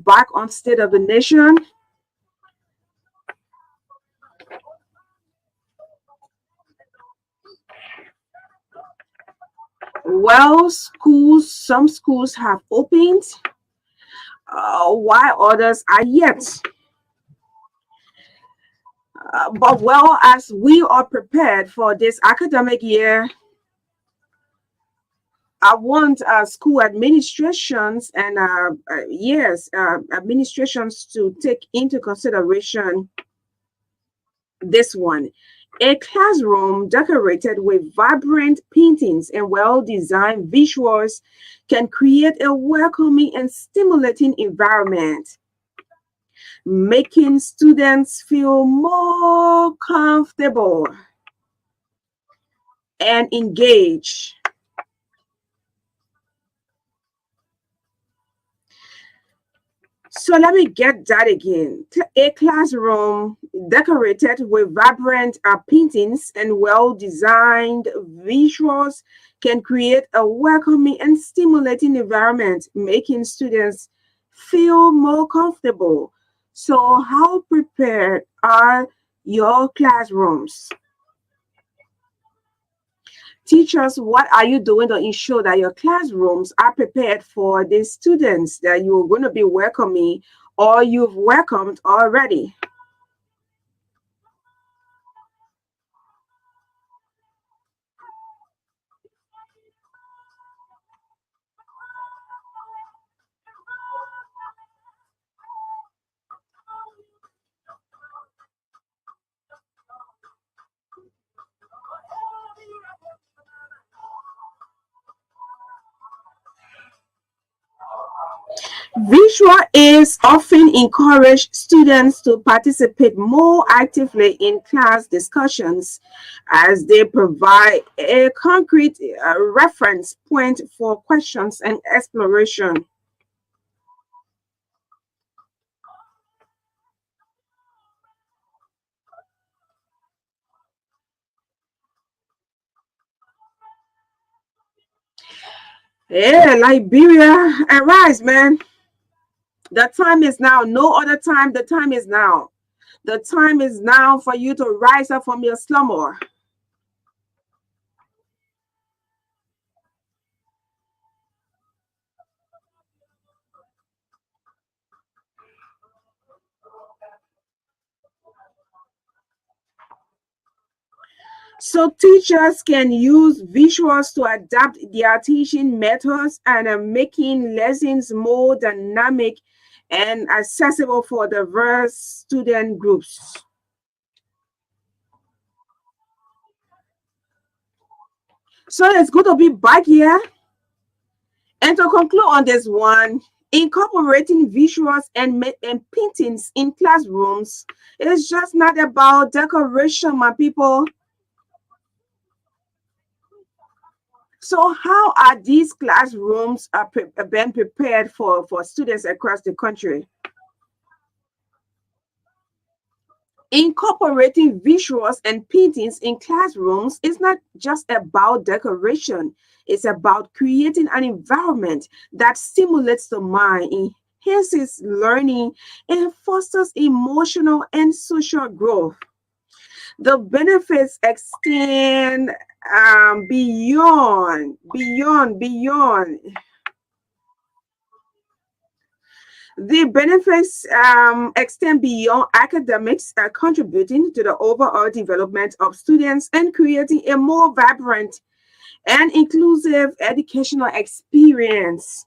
back on State of the Nation. Well, some schools have opened, while others are yet. But well, as we are prepared for this academic year, I want school administrations and yes, administrations to take into consideration this one. A classroom decorated with vibrant paintings and well-designed visuals can create a welcoming and stimulating environment, making students feel more comfortable and engaged. So let me get that again. A classroom decorated with vibrant paintings and well designed visuals can create a welcoming and stimulating environment, making students feel more comfortable. So, how prepared are your classrooms? Teachers, what are you doing to ensure that your classrooms are prepared for the students that you're going to be welcoming or you've welcomed already? Visual aids often encourage students to participate more actively in class discussions as they provide a concrete reference point for questions and exploration. Yeah, Liberia, arise, man. The time is now. No other time. The time is now. The time is now for you to rise up from your slumber. So teachers can use visuals to adapt their teaching methods and making lessons more dynamic and accessible for diverse student groups. So it's good to be back here. And to conclude on this one, incorporating visuals and paintings in classrooms is just not about decoration, my people. So, how are these classrooms being prepared for students across the country? Incorporating visuals and paintings in classrooms is not just about decoration, it's about creating an environment that stimulates the mind, enhances learning, and fosters emotional and social growth. The benefits extend beyond. The benefits extend beyond academics, contributing to the overall development of students and creating a more vibrant and inclusive educational experience.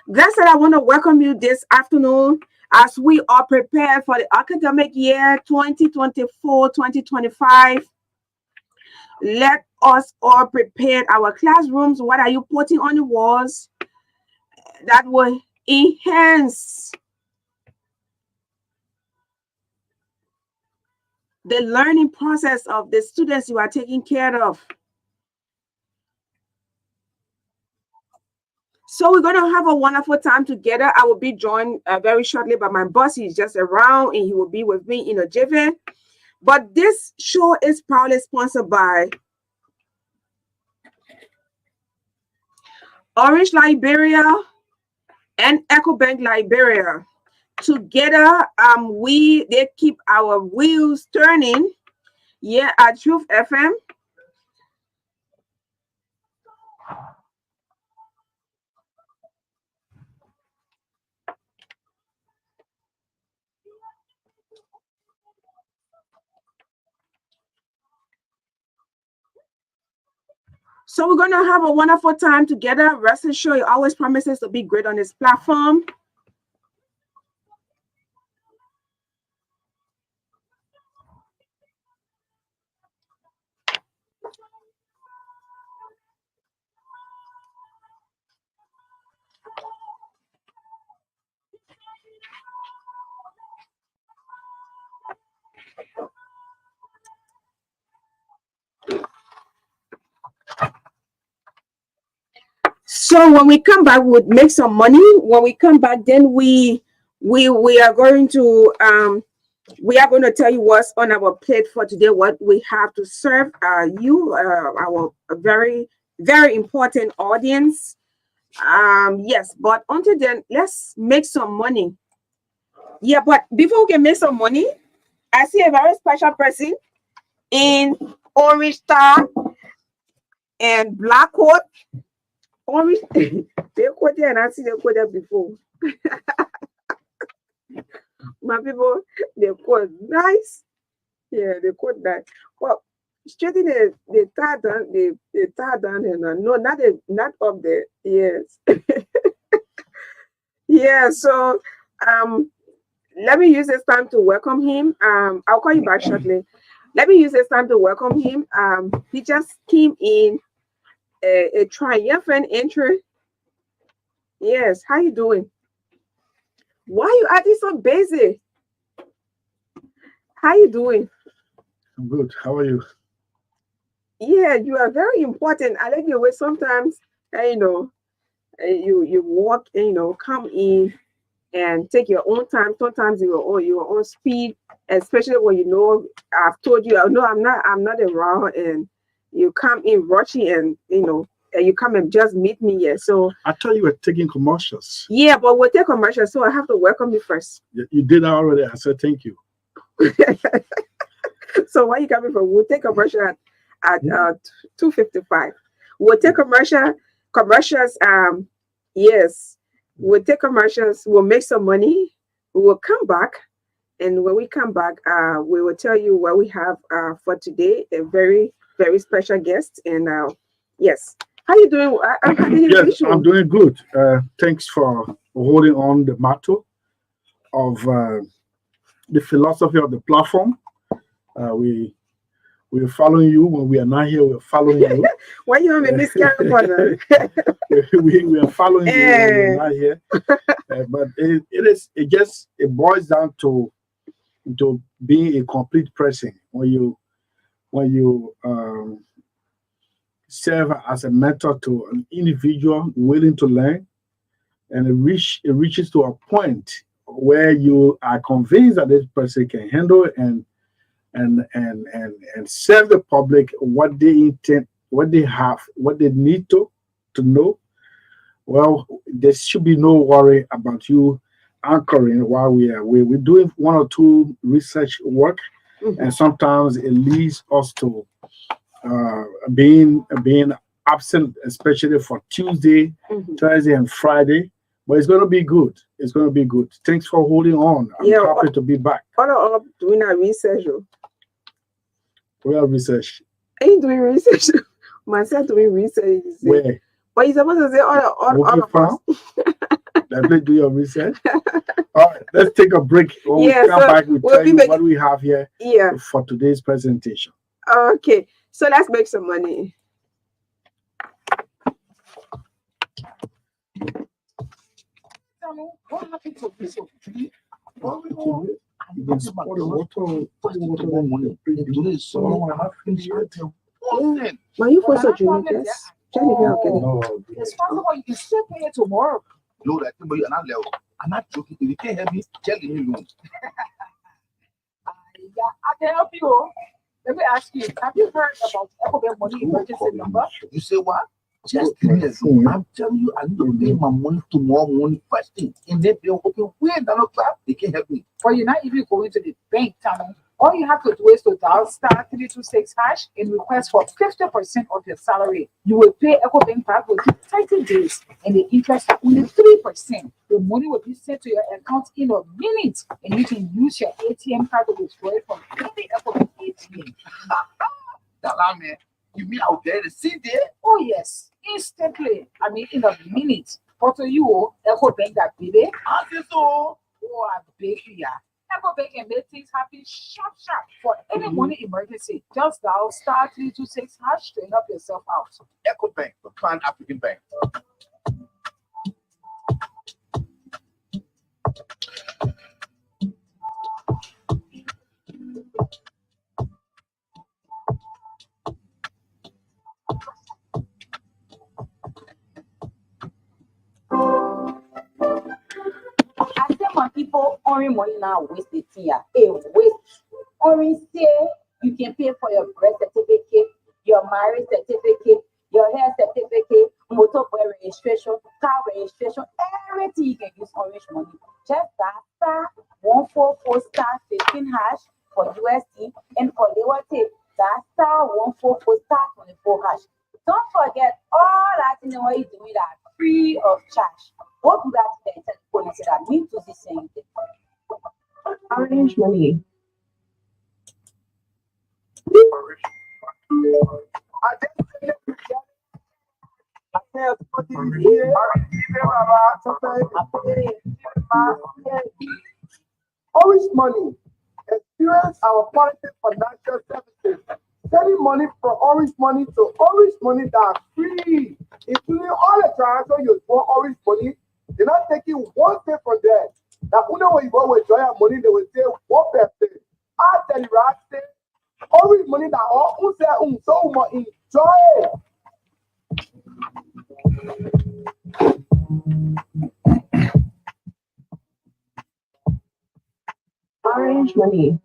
That's what I want to welcome you this afternoon as we are prepared for the academic year 2024-2025. Let us all prepare our classrooms. What are you putting on the walls that will enhance the learning process of the students you are taking care of? So we're going to have a wonderful time together. I will be joined very shortly by my boss. He's just around and he will be with me in a jiffy. But this show is proudly sponsored by Orange Liberia and EcoBank Liberia. Together, they keep our wheels turning. Yeah, at Truth FM. So we're gonna have a wonderful time together. Rest assured, he always promises to be great on this platform. So when we come back, we would make some money. When we come back, then we are going to tell you what's on our plate for today, what we have to serve you, our very, very important audience. Yes, but until then, let's make some money. Yeah, but before we can make some money, I see a very special person in orange star and black coat. Orange, they quote there and I see they quote there before. My people, they quote nice. Yeah, they quote that. Well, straighten the tie down, the tie down and no, not up there. Yes. Yeah, so let me use this time to welcome him. I'll call you back shortly. Let me use this time to welcome him. He just came in a triumphant entry. Yes, how you doing? Why you acting so busy? How you doing? I'm good. How are you? Yeah, you are very important. I like your way sometimes. You walk and come in and take your own time. Sometimes your own speed, especially when I've told you. I know I'm not around, and you come in rushing, and you come and just meet me here. So I thought you were taking commercials. yeah, but we'll take commercials. So I have to welcome you first. You did that already. I said thank you. So where you coming from? We'll take commercial at 2:55. We'll take commercials. Yes, we'll take commercials. We'll make some money. We will come back, and when we come back, we will tell you what we have for today. A very, very special guest. And yes, how you doing? Yes, I'm doing good. Thanks for holding on the motto of the philosophy of the platform. We're following you when we are not here. We're following you. Why you having this kind of we are following you when we're not here. But it boils down to being a complete person when you serve as a mentor to an individual willing to learn, and it reaches to a point where you are convinced that this person can handle and serve the public what they intend, what they have, what they need to know. Well, there should be no worry about you anchoring while we're doing one or two research work, and sometimes it leads us to being absent, especially for Tuesday, Thursday, and Friday. But it's going to be good. It's going to be good. Thanks for holding on. I'm happy to be back. Follow up doing our research. We are research. Are you doing research? Myself doing research. Where? But you're supposed to say all of us. Let's do your research. All right, let's take a break. When we come back, we'll tell you what we have here for today's presentation. Okay, so let's make some money. What happened to this tree? When you first drink this, it's possible you can still pay it tomorrow. No, that thing, but you're not level. I'm not joking. If you can't help me, tell me alone. Yeah, I can help you. Let me ask you, have you heard about Ecobank Money Emergency Number? You say what? Just 3 years. I'm telling you, I need to pay my money tomorrow morning first thing. And then they'll open way down the clap. They can't help me. Or you're not even going to the bank, Tommy. All you have to do is to dial *326# and request for 50% of your salary. You will pay EcoBank back within 30 days, and the interest is only 3%. The money will be sent to your account in a minute, and you can use your ATM card to withdraw it from any EcoBank ATM. Man, you mean I'll get a seat there? Oh yes, instantly. I mean, in a minute. But to you, EcoBank that baby. I think so. Oh, I beg you, yeah. EcoBank can make things happen sharp for any money emergency. Just dial *326# to help yourself out. EcoBank, the Pan African Bank. I say my people, orange money now waste it here. A waste. Orange say you can pay for your birth certificate, your marriage certificate, your hair certificate, motor registration, car registration, everything you can use orange money. Just that *144*15# for USD, and for Leewate, that *144*24#. Don't forget all that in the way you do that free of charge. What do that then telephone say that mean to the same thing? Orange money. Orange money. Experience our quality financial services. Sending money from Orange money to Orange money that are free, including all the transactions you for Orange money. They're not taking one thing from there. Now, when you go with joy and money, they will say one person. I tell you, right? Say, Orange money that all who say so much enjoy. Orange money.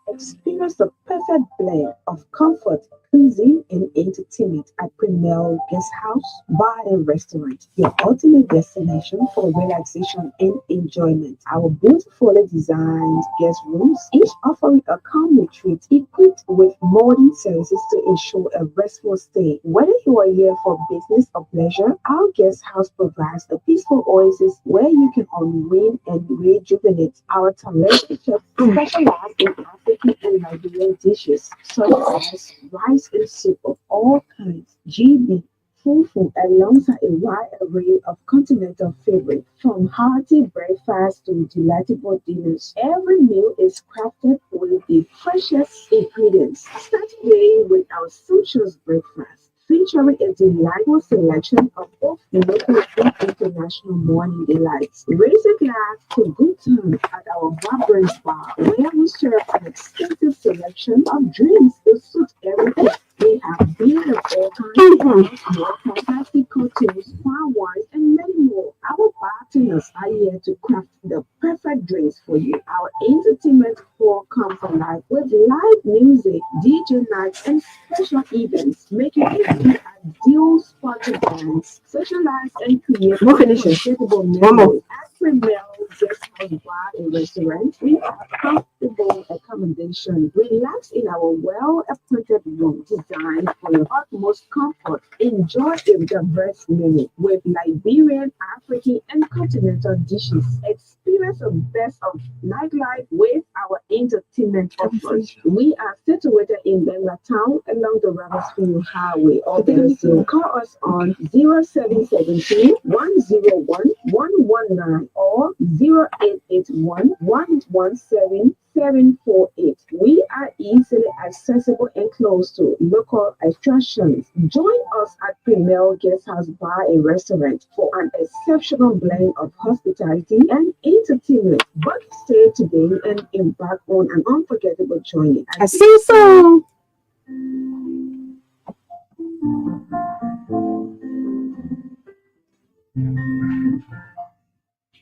Experience the perfect blend of comfort, cuisine, and entertainment at Premier Guest House, Bar and Restaurant, your ultimate destination for relaxation and enjoyment. Our beautifully designed guest rooms, each offering a calm retreat equipped with modern services to ensure a restful stay. Whether you are here for business or pleasure, our guest house provides a peaceful oasis where you can unwind and rejuvenate. Our talented chefs specialize in African and Nigerian dishes such as rice and soup of all kinds, GB, fufu, alongside a wide array of continental favorites, from hearty breakfast to delightful dinners. Every meal is crafted with the freshest ingredients. Start today with our sumptuous breakfast, featuring a delightful selection of both local and international morning delights. Raise a glass to good times at our vibrant bar, where we serve an extensive selection of drinks to suit every taste. We have beer of all kinds, more fantastic cocktails, fine wines, and many more. Our bartenders are here to craft the perfect drinks for you. Our entertainment hall comes alive with live music, DJ nights, and special events, making it an ideal spot to dance, socialize, and create unforgettable memories. At Premier Guest House Bar and Restaurant, we have comfortable accommodation. Relax in our well-appointed room designed for your utmost comfort. Enjoy a diverse menu with Liberian, African, and continental dishes. Experience the best of nightlife with our entertainment offers. We are situated in Bella Town along the Ravensfield Highway. Or call us on 0717 101 119 or 0881 117 748. We are easily accessible and close to local attractions. Join us at Premier Guest House Bar and Restaurant for an exceptional blend of hospitality and entertainment. Book stay today and embark on an unforgettable journey. I see so.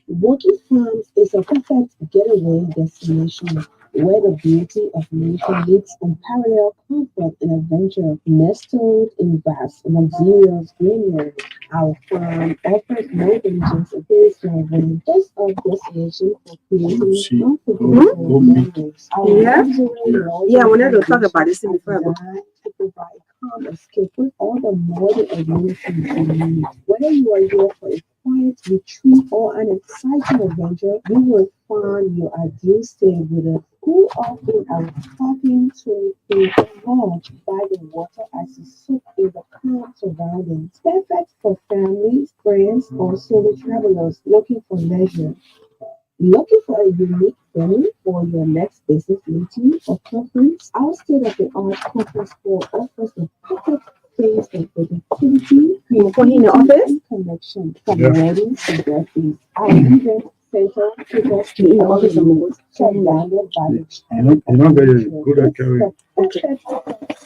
Walking Farms is a perfect getaway destination where the beauty of nature meets unparalleled comfort and adventure. Nestled in vast, luxurious greenery, our farm offers more than just a place to live. It's a destination for creating See, unforgettable go meet. memories. Our Yeah. luxury Yeah, I lodging wanted to talk about this accommodations thing are before I go. designed to provide calm escape with all the modern amenities you need. Whether you are here for a quiet retreat or an exciting adventure, you will find your ideal stay with us. Cool off in our sparkling 23 lodge by the water as you soak in the calm surroundings. Perfect for families, friends, or solo travelers looking for leisure. Looking for a unique venue for your next business meeting or conference? Our state-of-the-art conference hall offers the perfect space for productivity, For in creativity, the office? and connection. From Yeah. weddings to birthdays, our event center caters In to the all office, the I'm going needs, surrounded by the You know that is good at carrying. it's the perfect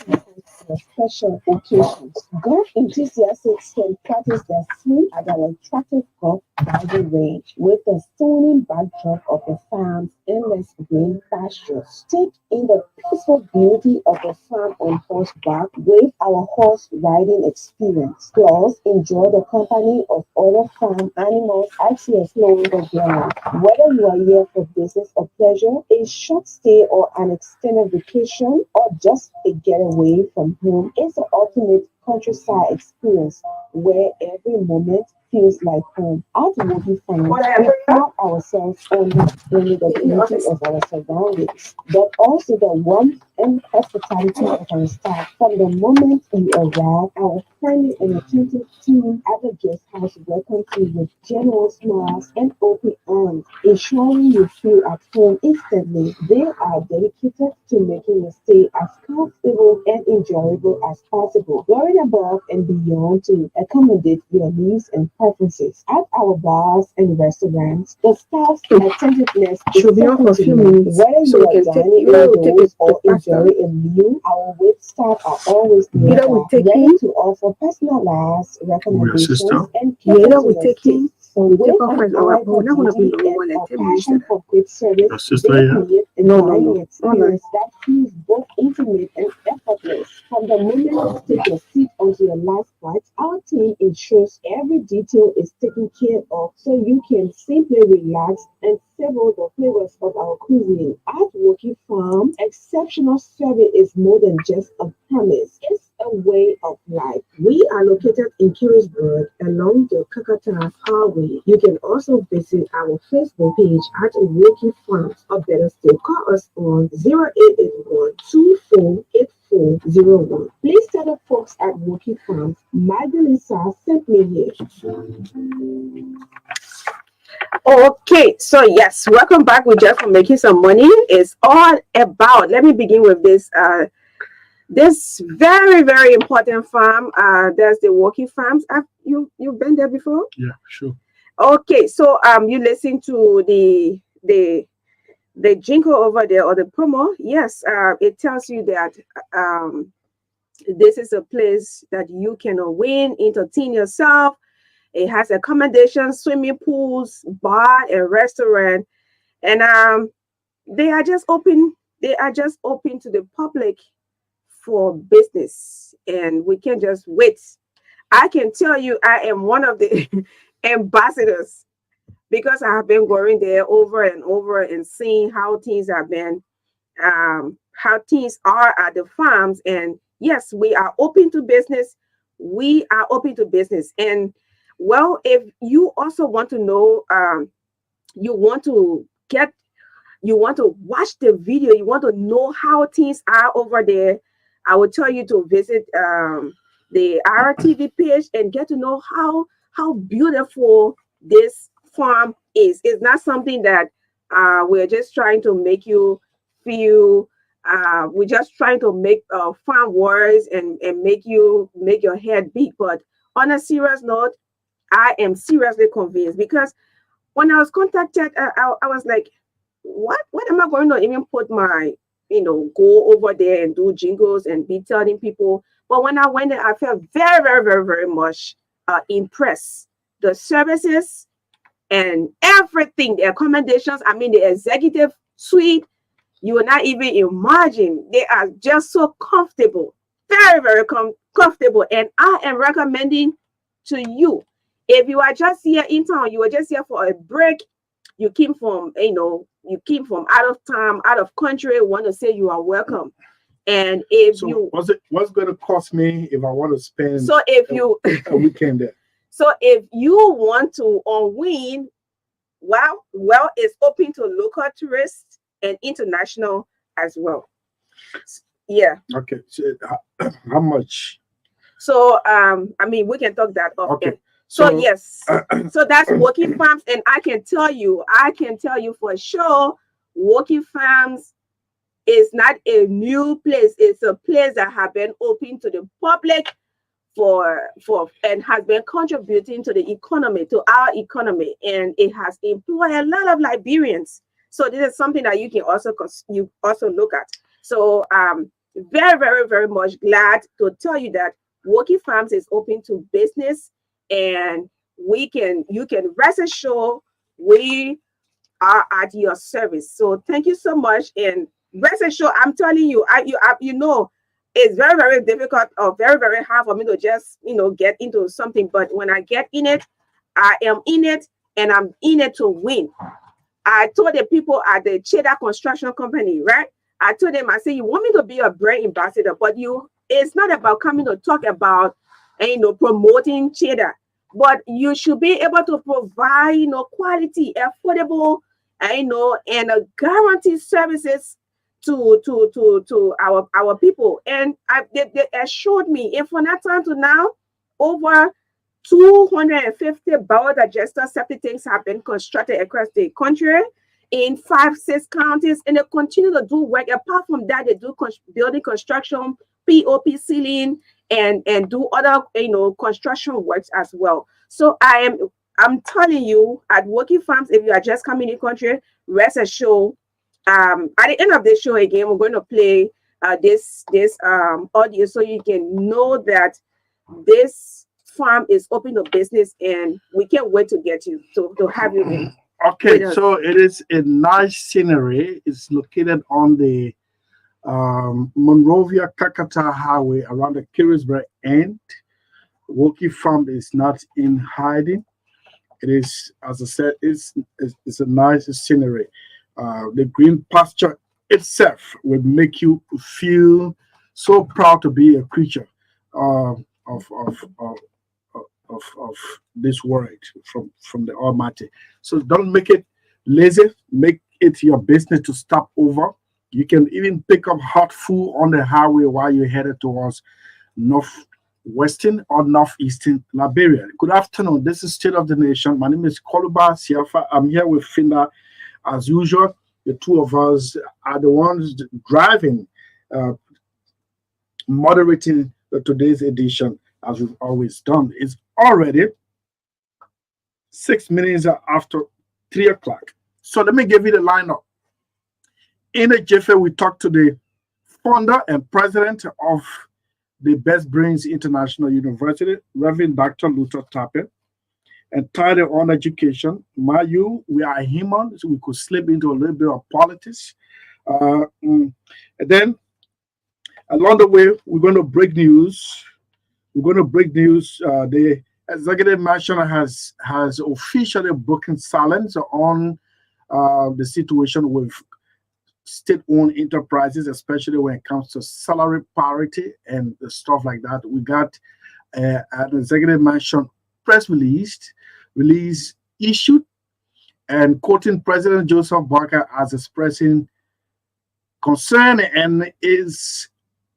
for special occasions. Golf enthusiasts can practice their swing at our attractive golf driving range with the stunning backdrop of the farm's endless green pastures. Take in the peaceful beauty of the farm on horseback with our horse riding experience. Plus, enjoy the company of other farm animals as you explore the ground. Whether you are here for business or pleasure, a short stay or an extended vacation, or just a getaway from home is the ultimate countryside experience where every moment feels like home. At Woody Farm, we pride ourselves on not only the beauty of our surroundings, but also the warmth and hospitality of our staff. From the moment you arrive, our friendly and attentive team at the guest house welcomes you with generous smiles and open arms, ensuring you feel at home instantly. They are dedicated to making your stay as comfortable and enjoyable as possible, going above and beyond to accommodate your needs and preferences. At our bars and restaurants, the staff's attentiveness is Should be on second for a to few none. minutes Whether so you we are can take dining either we take indoors it or faster. enjoying a meal, our wait staff are always Either nearby, we take ready him, to offer personalized With your sister. recommendations and yeah, cater either to we your take him, taste. So we with take off an first, eye but for we're not going to be beauty no and more than a 10 minutes passion today. for great service, Your they sister, yeah. create a No, no, dining no. Oh, no. experience that feels both intimate and effortless. From the moment you take your seat onto your last flight, our team ensures every detail is taken care of so you can simply relax and savor the flavors of our cuisine. At Woki Farm, exceptional service is more than just a promise. It's a way of life. We are located in Carisburg along the Kakata Highway. You can also visit our Facebook page at Woki Farms, or better still, call us on 0881 248401. Please tell the folks at Woki Farms, Magdalene Saah sent me here. Okay, so yes, welcome back with Just for Making Some Money. It's all about, let me begin with this. This very, very important farm. There's the Walkie Farms. You've been there before? Yeah, sure. Okay, so you listen to the jingle over there or the promo. Yes, it tells you that um this is a place that you can win, entertain yourself. It has accommodation, swimming pools, bar, and restaurant, and they are just open. They are just open to the public for business, and we can just wait. I can tell you, I am one of the ambassadors because I have been going there over and over and seeing how things have been, how things are at the farms. And yes, we are open to business. We are open to business. And well, if you also want to know, you want to get, you want to watch the video, you want to know how things are over there, I will tell you to visit the RTV page and get to know how beautiful this farm is. It's not something that we're just trying to make you feel. We're just trying to make farm words and make your head big. But on a serious note, I am seriously convinced because when I was contacted, I was like, what am I going to even put my, go over there and do jingles and be telling people? But when I went there, I felt very, very, very, very much impressed. The services and everything, the accommodations, I mean, the executive suite, You will not even imagine. They are just so comfortable, very, very comfortable. And I am recommending to you, if you are just here in town, you are just here for a break, you came from, you came from out of town, out of country, want to say you are welcome. And if So you, what's going to cost me if I want to spend so if you, a weekend there? so if you want to unwind, well, it's open to local tourists and international as well. Yeah. Okay. So, how much? So I mean, we can talk that off. Okay. So yes, so that's Working Farms, and I can tell you for sure, Working Farms is not a new place. It's a place that has been open to the public for and has been contributing to the economy, to our economy, and it has employed a lot of Liberians. So this is something that you can also look at. So very, very, very much glad to tell you that Working Farms is open to business, and you can rest assured we are at your service. So thank you so much, and rest assured, I'm telling you, it's very, very difficult or very, very hard for me to just get into something. But when I get in it, I am in it, and I'm in it to win. I told the people at the Cheddar Construction Company, right? I told them, I said, you want me to be a brand ambassador, but it's not about coming to talk about, promoting Cheddar, but you should be able to provide, quality, affordable, and guaranteed services to our people. And they assured me, and from that time to now, over 250 biodigester septic tanks have been constructed across the country in 5-6 counties, and they continue to do work. Apart from that, they do building construction, POP ceiling, and do other construction works as well. So I'm telling you, at Working Farms, if you are just coming in the country, rest assured. At the end of the show, again, we're going to play this audio so you can know that this farm is open to business, and we can't wait to get you to have you in. Okay, so it is a nice scenery. It's located on the Monrovia Kakata Highway around the Kirisburg end. Woki Farm is not in hiding. It is, as I said, it's a nice scenery. The green pasture itself will make you feel so proud to be a creature of this world from the Almighty. So don't make it lazy. Make it your business to stop over. You can even pick up hot food on the highway while you're headed towards northwestern or northeastern Liberia. Good afternoon. This is State of the Nation. My name is Koluba Siafa. I'm here with Finda. As usual, the two of us are the ones driving, moderating today's edition, as we've always done. It's already 6 minutes after 3 o'clock. So let me give you the lineup. In a jiffy, we talked to the founder and president of the Best Brains International University, Reverend Dr. Luther Tappet, and titled on education. We are human, so we could slip into a little bit of politics. And then along the way, we're going to break news. The executive mansion has officially broken silence on the situation with state-owned enterprises, especially when it comes to salary parity and stuff like that. We got an executive mansion press release issued and quoting President Joseph Barker as expressing concern and is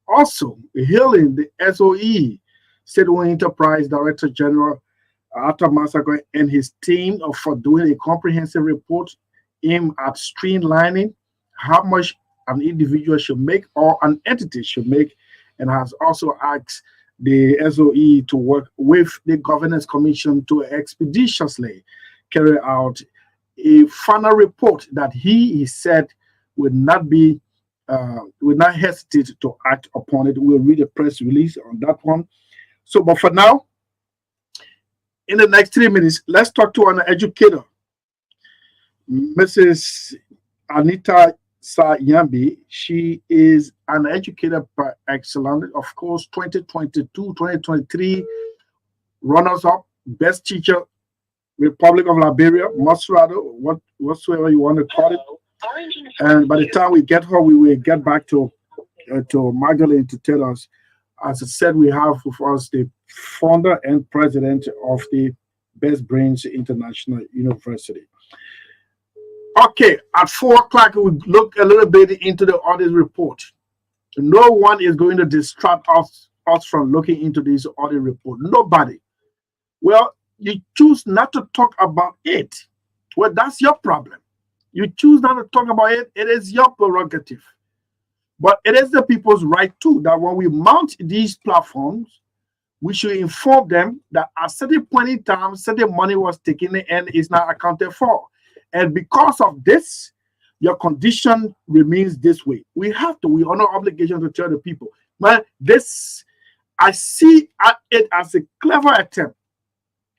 also hailing the SOE, State-Owned Enterprise Director General Arthur Massacre and his team for doing a comprehensive report aimed at streamlining how much an individual should make or an entity should make, and has also asked the SOE to work with the Governance Commission to expeditiously carry out a final report that he said would not hesitate to act upon it. We'll read a press release on that one. So, but for now, in the next 3 minutes, let's talk to an educator, Mrs. Anita Saah. She is an educator par excellence. Of course, 2022, 2023 runners up, best teacher, Republic of Liberia, Masrado, whatsoever you want to call it. And by the time we get her, we will get back to Magdalene to tell us. As I said, we have with us the founder and president of the Best Brains International University. Okay, at 4 o'clock, we look a little bit into the audit report. No one is going to distract us from looking into this audit report. Nobody. Well, you choose not to talk about it. Well, that's your problem. You choose not to talk about it. It is your prerogative. But it is the people's right too that when we mount these platforms, we should inform them that at certain point in time, certain money was taken and is not accounted for. And because of this, your condition remains this way. We have to, we honor obligation to tell the people. But this, I see it as a clever attempt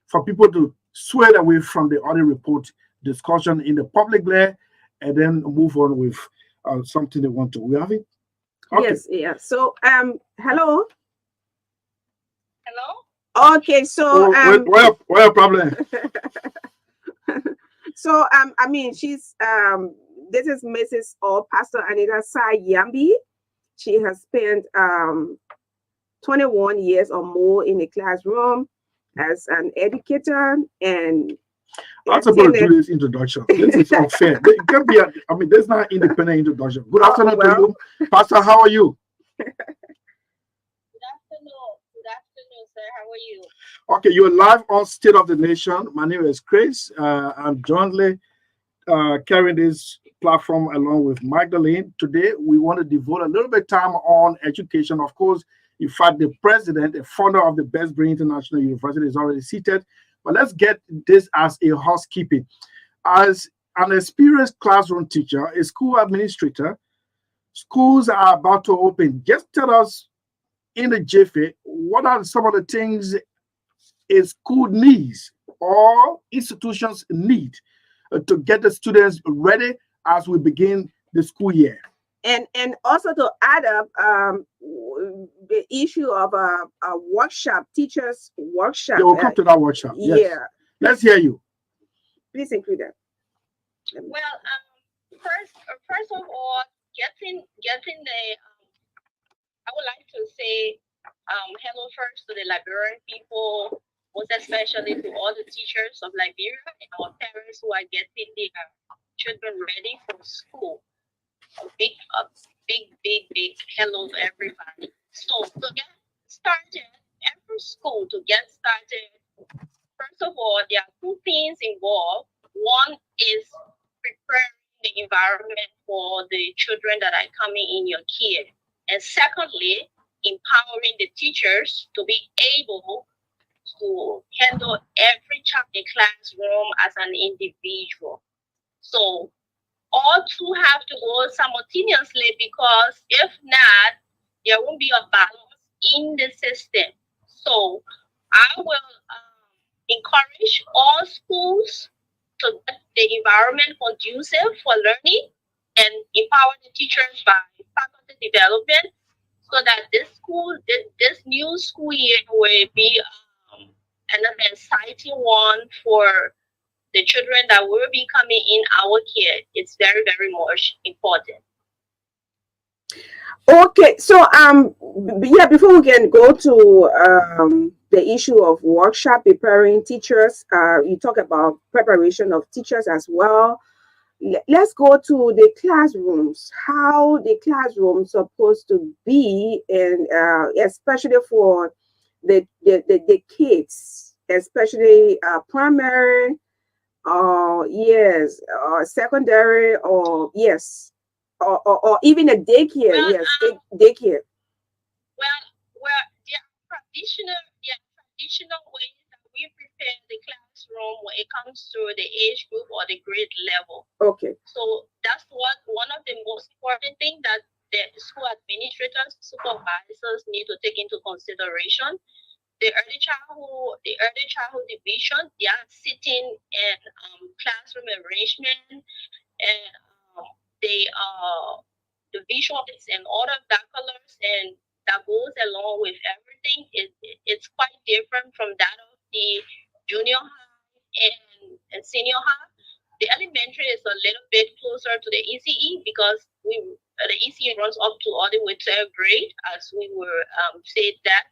for people to sway away from the audit report discussion in the public there and then move on with something they want to. We have it? Okay. Yes, yeah. So, hello. Hello? Okay, so where problem? So I mean she's this is Mrs. or Pastor Anita Saah. She has spent 21 years or more in the classroom as an educator and I'm supposed to do this introduction. This is unfair. It can be I mean there's not independent introduction. Good afternoon to you. Pastor, how are you? Good afternoon, sir. How are you? Okay, you're live on State of the Nation. My name is Chris. I'm jointly carrying this platform along with Magdalene. Today, we want to devote a little bit of time on education. Of course, in fact, the president, the founder of the Best Brain International University is already seated. But let's get this as a housekeeping. As an experienced classroom teacher, a school administrator, schools are about to open. Just tell us in the jiffy, what are some of the things a school needs or institutions need to get the students ready as we begin the school year? And also to add up the issue of a workshop, teachers workshop. Yeah, we'll come to that workshop. Yes. Yeah. Let's hear you. Please include that. Well, first of all, getting the I would like to say hello first to the Liberian people, most especially to all the teachers of Liberia and our parents who are getting their children ready for school. A big hello to everybody. So to get started, every school to get started, first of all, there are two things involved. One is preparing the environment for the children that are coming in your care. And secondly, empowering the teachers to be able to handle every child in the classroom as an individual. So all two have to go simultaneously because if not, there won't be a balance in the system. So I will encourage all schools to get the environment conducive for learning and empower the teachers by faculty development so that this new school year will be another exciting one for the children that will be coming in our care. It's very, very much important. Okay, so yeah, before we can go to the issue of workshop preparing teachers, you talk about preparation of teachers as well. Let's go to the classrooms. How the classrooms supposed to be, and especially for the kids, especially primary, yes, secondary, or yes. Or even a daycare, Well, yes, daycare. Well, there are traditional ways that we prepare the classroom when it comes to the age group or the grade level. Okay. So that's one of the most important things that the school administrators, supervisors need to take into consideration. The early childhood division, they are sitting in classroom arrangement and the visuals and all of that colors and that goes along with everything it's quite different from that of the junior high and senior high. The elementary is a little bit closer to the ECE because the ECE runs up to all the way to 12th grade, as we were said that.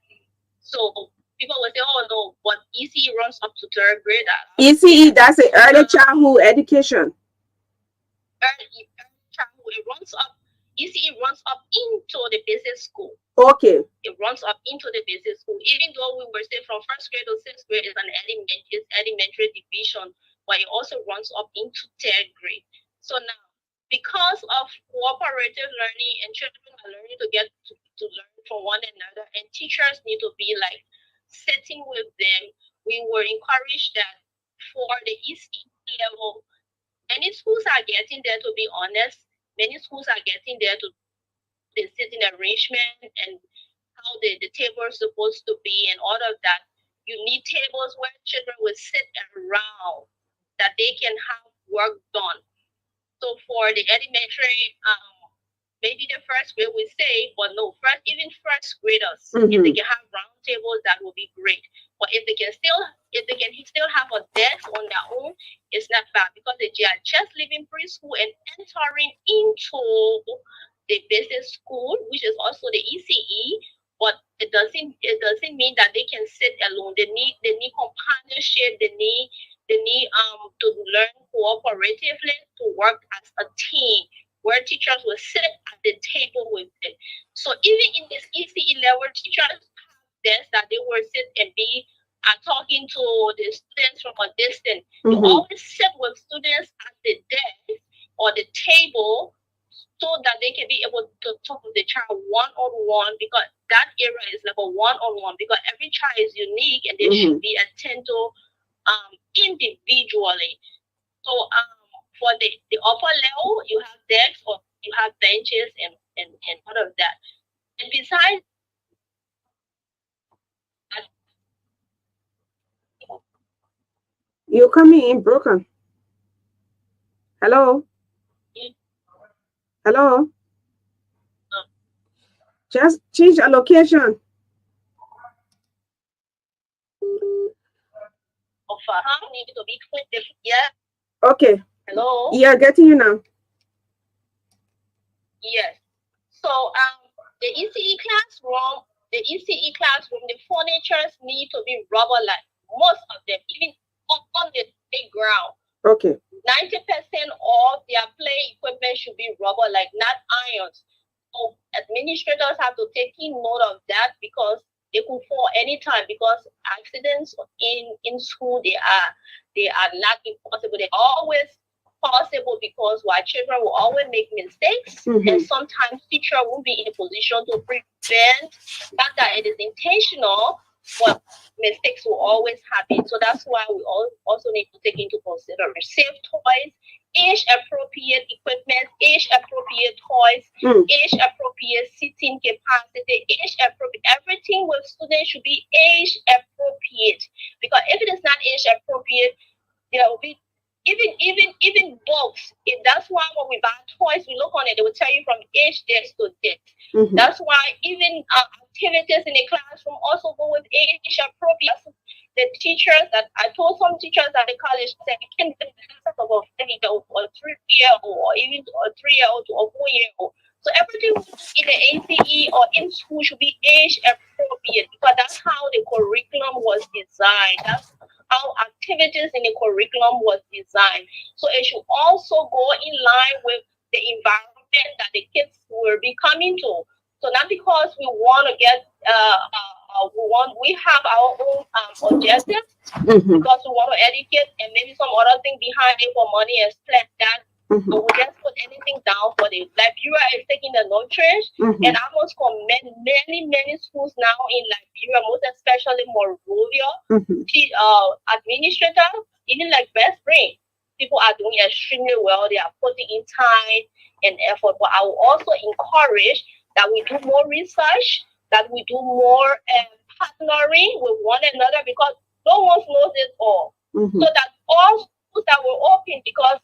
So people will say, "Oh no, but ECE runs up to 3rd grade." ECE, that's the early childhood education. Early childhood, it runs up. ECE runs up into the basic school. Okay. It runs up into the basic school. Even though we were saying from 1st grade to 6th grade is an elementary division, but it also runs up into 3rd grade. So now, because of cooperative learning and children are learning to get to learn from one another, and teachers need to be like sitting with them, we were encouraged that for the ECE level, many schools are getting there, to be honest. Many schools are getting there to the sitting arrangement and how the table is supposed to be and all of that. You need tables where children will sit around that they can have work done. So for the elementary, maybe the 1st grade we say, but no, even first graders, if they can have round tables, that would be great. But if they can still have a desk on their own, it's not bad because they are just leaving preschool and entering into the basic school, which is also the ECE. But it doesn't mean that they can sit alone. They need companionship. They need to learn cooperatively to work as a team, where teachers will sit at the table with them. So even in this ECE level, teachers have desks that they will sit and be talking to the students from a distance. You always sit with students at the desk or the table so that they can be able to talk with the child one-on-one, because that area is like a one-on-one, because every child is unique and they should be attended to individually. So for the upper level, you have desks or you have benches and all of that. And besides that, you're coming in broken. Hello? Hello? Just change a location. need to be clear. Yeah. Okay. Hello. Yeah, getting you now. Yes. So the ECE classroom, the furnitures need to be rubber-like. Most of them, even on the playground. Okay. 90% of their play equipment should be rubber-like, not irons. So administrators have to take note of that, because they could fall anytime, because accidents in school, they are not impossible. They're always possible, because our children will always make mistakes, and sometimes teacher won't be in a position to prevent. Not that it is intentional, but mistakes will always happen. So that's why we also need to take into consideration safe toys, age-appropriate equipment, age-appropriate toys, age-appropriate seating capacity, age-appropriate. Everything with students should be age-appropriate, because if it is not age-appropriate, there will be even books. That's why when we buy toys, we look on it, they will tell you from age this to this. That's why even activities in the classroom also go with age appropriate. The teachers that I told some teachers at the college said you can do this of a 5-year-old or 3-year-old or even a 3-year-old to a 4-year-old. So everything in the ACE or in school should be age appropriate, because that's how the curriculum was designed. That's how activities in the curriculum was designed. So it should also go in line with the environment that the kids will be coming to. So not because we want to get, we have our own objectives, because we want to educate, and maybe some other thing behind it for money and spend that. So we just put anything down for the Liberia is taking the nurturance, and I must commend many schools now in Liberia, most especially Monrovia, administrators, even like Best Brain. People are doing extremely well. They are putting in time and effort. But I will also encourage that we do more research, that we do more partnering with one another, because no one knows it all. So that all schools that were open, because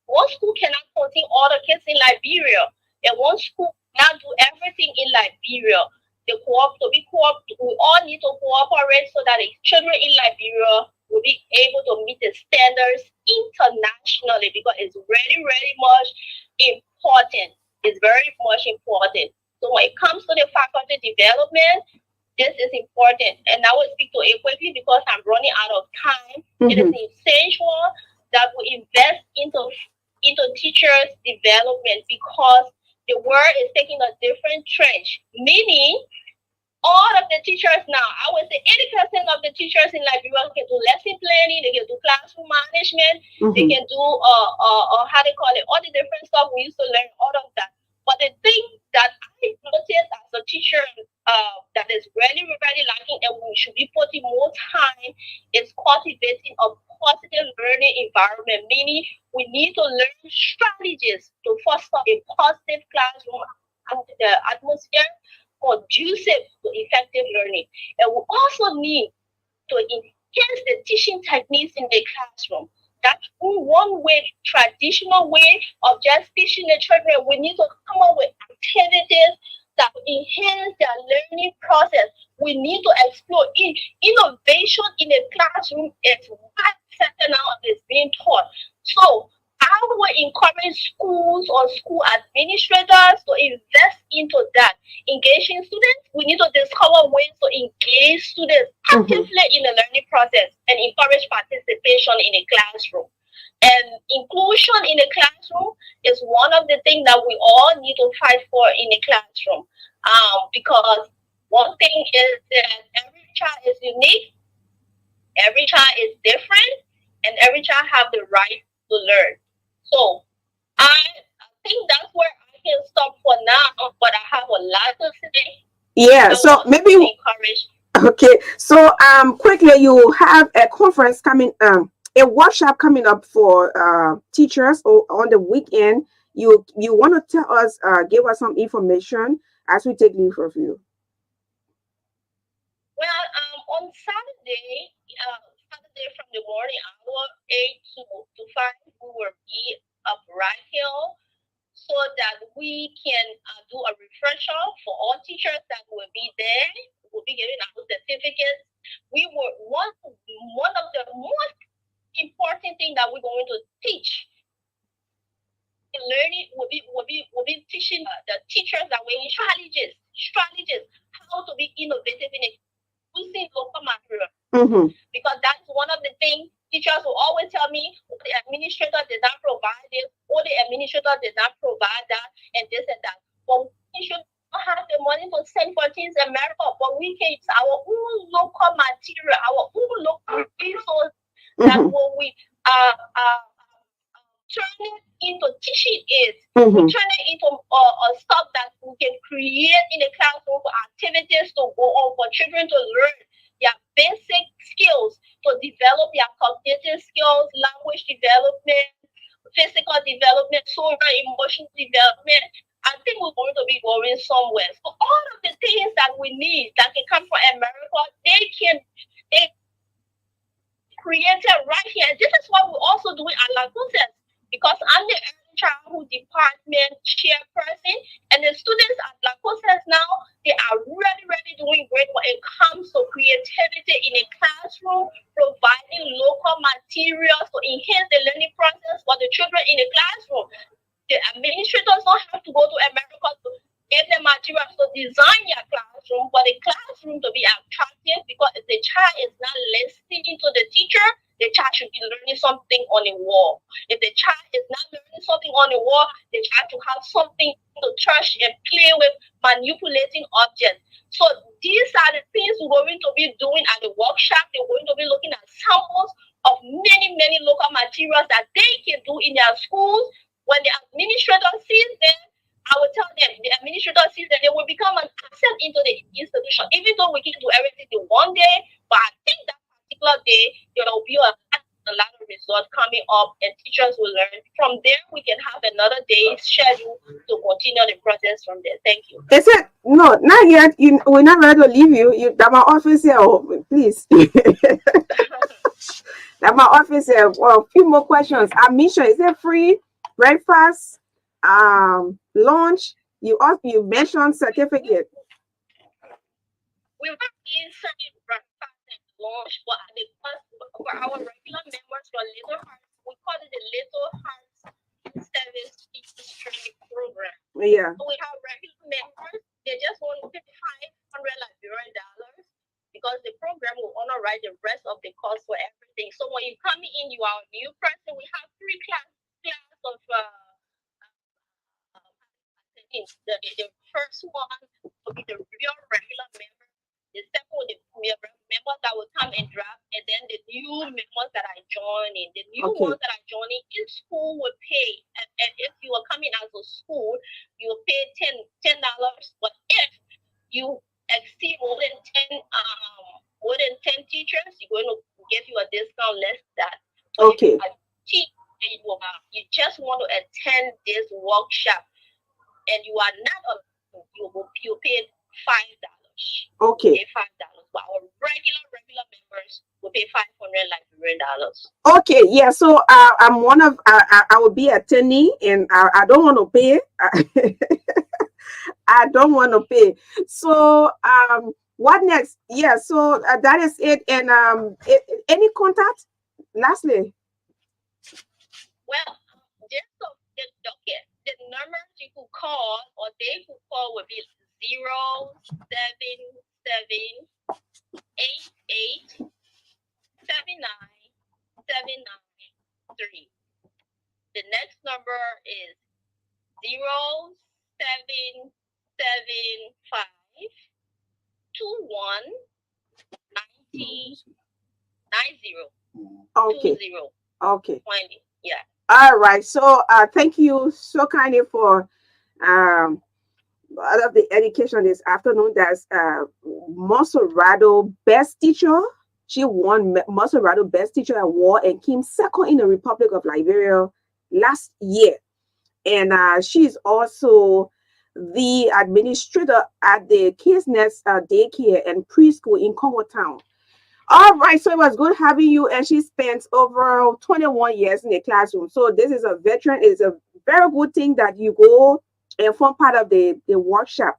one school cannot putting all the kids in Liberia. And one school now do everything in Liberia. We all need to cooperate so that the children in Liberia will be able to meet the standards internationally, because it's really, really much important. It's very much important. So when it comes to the faculty development, this is important. And I will speak to it quickly because I'm running out of time. It is essential that we invest into teachers' development, because the world is taking a different trend, meaning all of the teachers now, I would say 80% of the teachers in Liberia can do lesson planning, they can do classroom management, they can do how they call it, all the different stuff we used to learn, all of that. But the thing that I noticed as a teacher that is really, really lacking, and we should be putting more time, is cultivating a positive learning environment, meaning we need to learn strategies to foster a positive classroom atmosphere conducive to effective learning. And we also need to enhance the teaching techniques in the classroom. That's one way, traditional way of just teaching the children. We need to come up with activities that enhance their learning process. We need to explore innovation in the classroom. Is what second now is being taught. So I would encourage schools or school administrators to invest into that. Engaging students, we need to discover ways to engage students actively in the learning process and encourage participation in the classroom. And inclusion in the classroom is one of the things that we all need to fight for in the classroom. Because one thing is that every child is unique, every child is different, and every child have the right to learn. So I think that's where I can stop for now, but I have a lot to say. Yeah, so maybe encourage. Okay, so quickly, you have a conference coming, a workshop coming up for teachers or on the weekend. You want to tell us, give us some information as we take leave of you. Well, on Saturday from the morning hour 8 to 5, we will be up right here so that we can do a refresher for all teachers that will be there. We'll be giving our certificates. We were one of the most important things that we're going to teach. Learning will be teaching the teachers that we're in strategies, how to be innovative in using local material. Because that's one of the things teachers will always tell me, the administrator did not provide this, or the administrator did not provide that, and this and that. But we should not have the money to send for things in America, but we can use our own local material, our own local resources that when we turn it into teaching it, we turn it into stuff that we can create in the classroom for activities to go on for children to learn their basic skills, to develop their cognitive skills, language development, physical development, social, emotional development. I think we're going to be going somewhere. So all of the things that we need that can come from America, they created right here. And this is what we also do at La Cruces, because I'm the early childhood department chairperson, and the students at La Cruces now, they are really, really doing great when it comes to creativity in a classroom, providing local materials to enhance the learning process for the children in the classroom. The administrators don't have to go to America to get the materials to design their classroom, but the classroom to be attractive, because if the child is not listening to the teacher, the child should be learning something on the wall. If the child is not learning something on the wall, the child should have something to touch and play with, manipulating objects. So these are the things we're going to be doing at the workshop. They're going to be looking at samples of many, many local materials that they can do in their schools. When the administrator sees them, I will tell them, the administrator sees them, they will become an asset into the institution, even though we can do everything in one day. But I think that particular day, there will be a lot of results coming up, and teachers will learn. From there, we can have another day schedule to continue the process from there. Thank you. They said, no, not yet. We're not ready to leave you. That my office here, please. That my office here. Well, a few more questions. Amisha, is it free breakfast launch. You mentioned certificate. We're not being certain breakfast and lunch, but for our regular members, your little hearts, we call it the Little Hearts Service Teachers Training Program. Yeah. So we have regular members, they just want to pay $500 because the program will honor the rest of the cost for everything. So when you come in, you are a new person. We have 3 class of the first one will be the real regular member. The second will be the members that will come and drop, and then the new members that are joining. The new ones that are joining in school will pay. And if you are coming as a school, you will pay $10. But if you exceed more than 10 teachers, you're going to give you a discount less than that. But if you are cheap and you just want to attend this workshop and you are not you pay $5. Okay. Pay $5. But our regular members will pay $500. Okay, yeah. So I'm one of I will be attending, and I don't want to pay. I don't want to pay. So what next? Yeah. So that is it. And any contact? Lastly. Well, the numbers you could call or they could call would be 07788797993. The next number is 0775219090. Okay. 20. Okay. 20. Yeah. All right. So thank you so kindly for all of the education this afternoon. That's Monserrato Best Teacher. She won Monserrato Best Teacher Award and came second in the Republic of Liberia last year. And she's also the administrator at the Kids Nest Daycare and Preschool in Congo Town. All right, so it was good having you. And she spent over 21 years in the classroom. So this is a veteran. It's a very good thing that you go and form part of the workshop.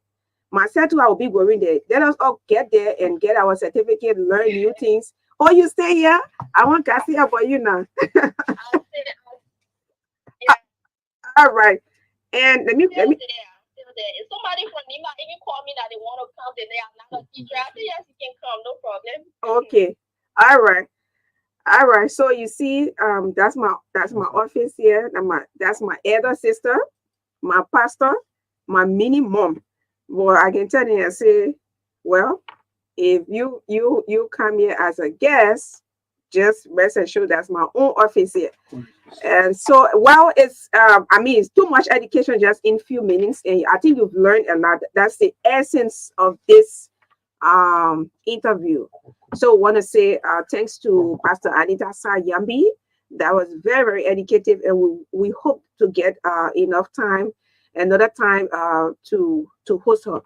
Myself too, I will be going there. Let us all get there and get our certificate, learn new things. Oh, you stay here? I want to see about you now. All right. And let me. If somebody from Nima even call me that they want to come, then they are not a teacher. I say yes, you can come, no problem. Okay. All right. All right. So you see, that's my office here. That's my elder sister, my pastor, my mini mom. Well, I can tell you and say, well, if you come here as a guest, just rest assured that's my own office here. And so, well, it's it's too much education just in few minutes, and I think you've learned a lot. That's the essence of this interview. So, I want to say thanks to Pastor Anita Saah Yambi. That was very, very educative, and we hope to get enough time, another time to host her.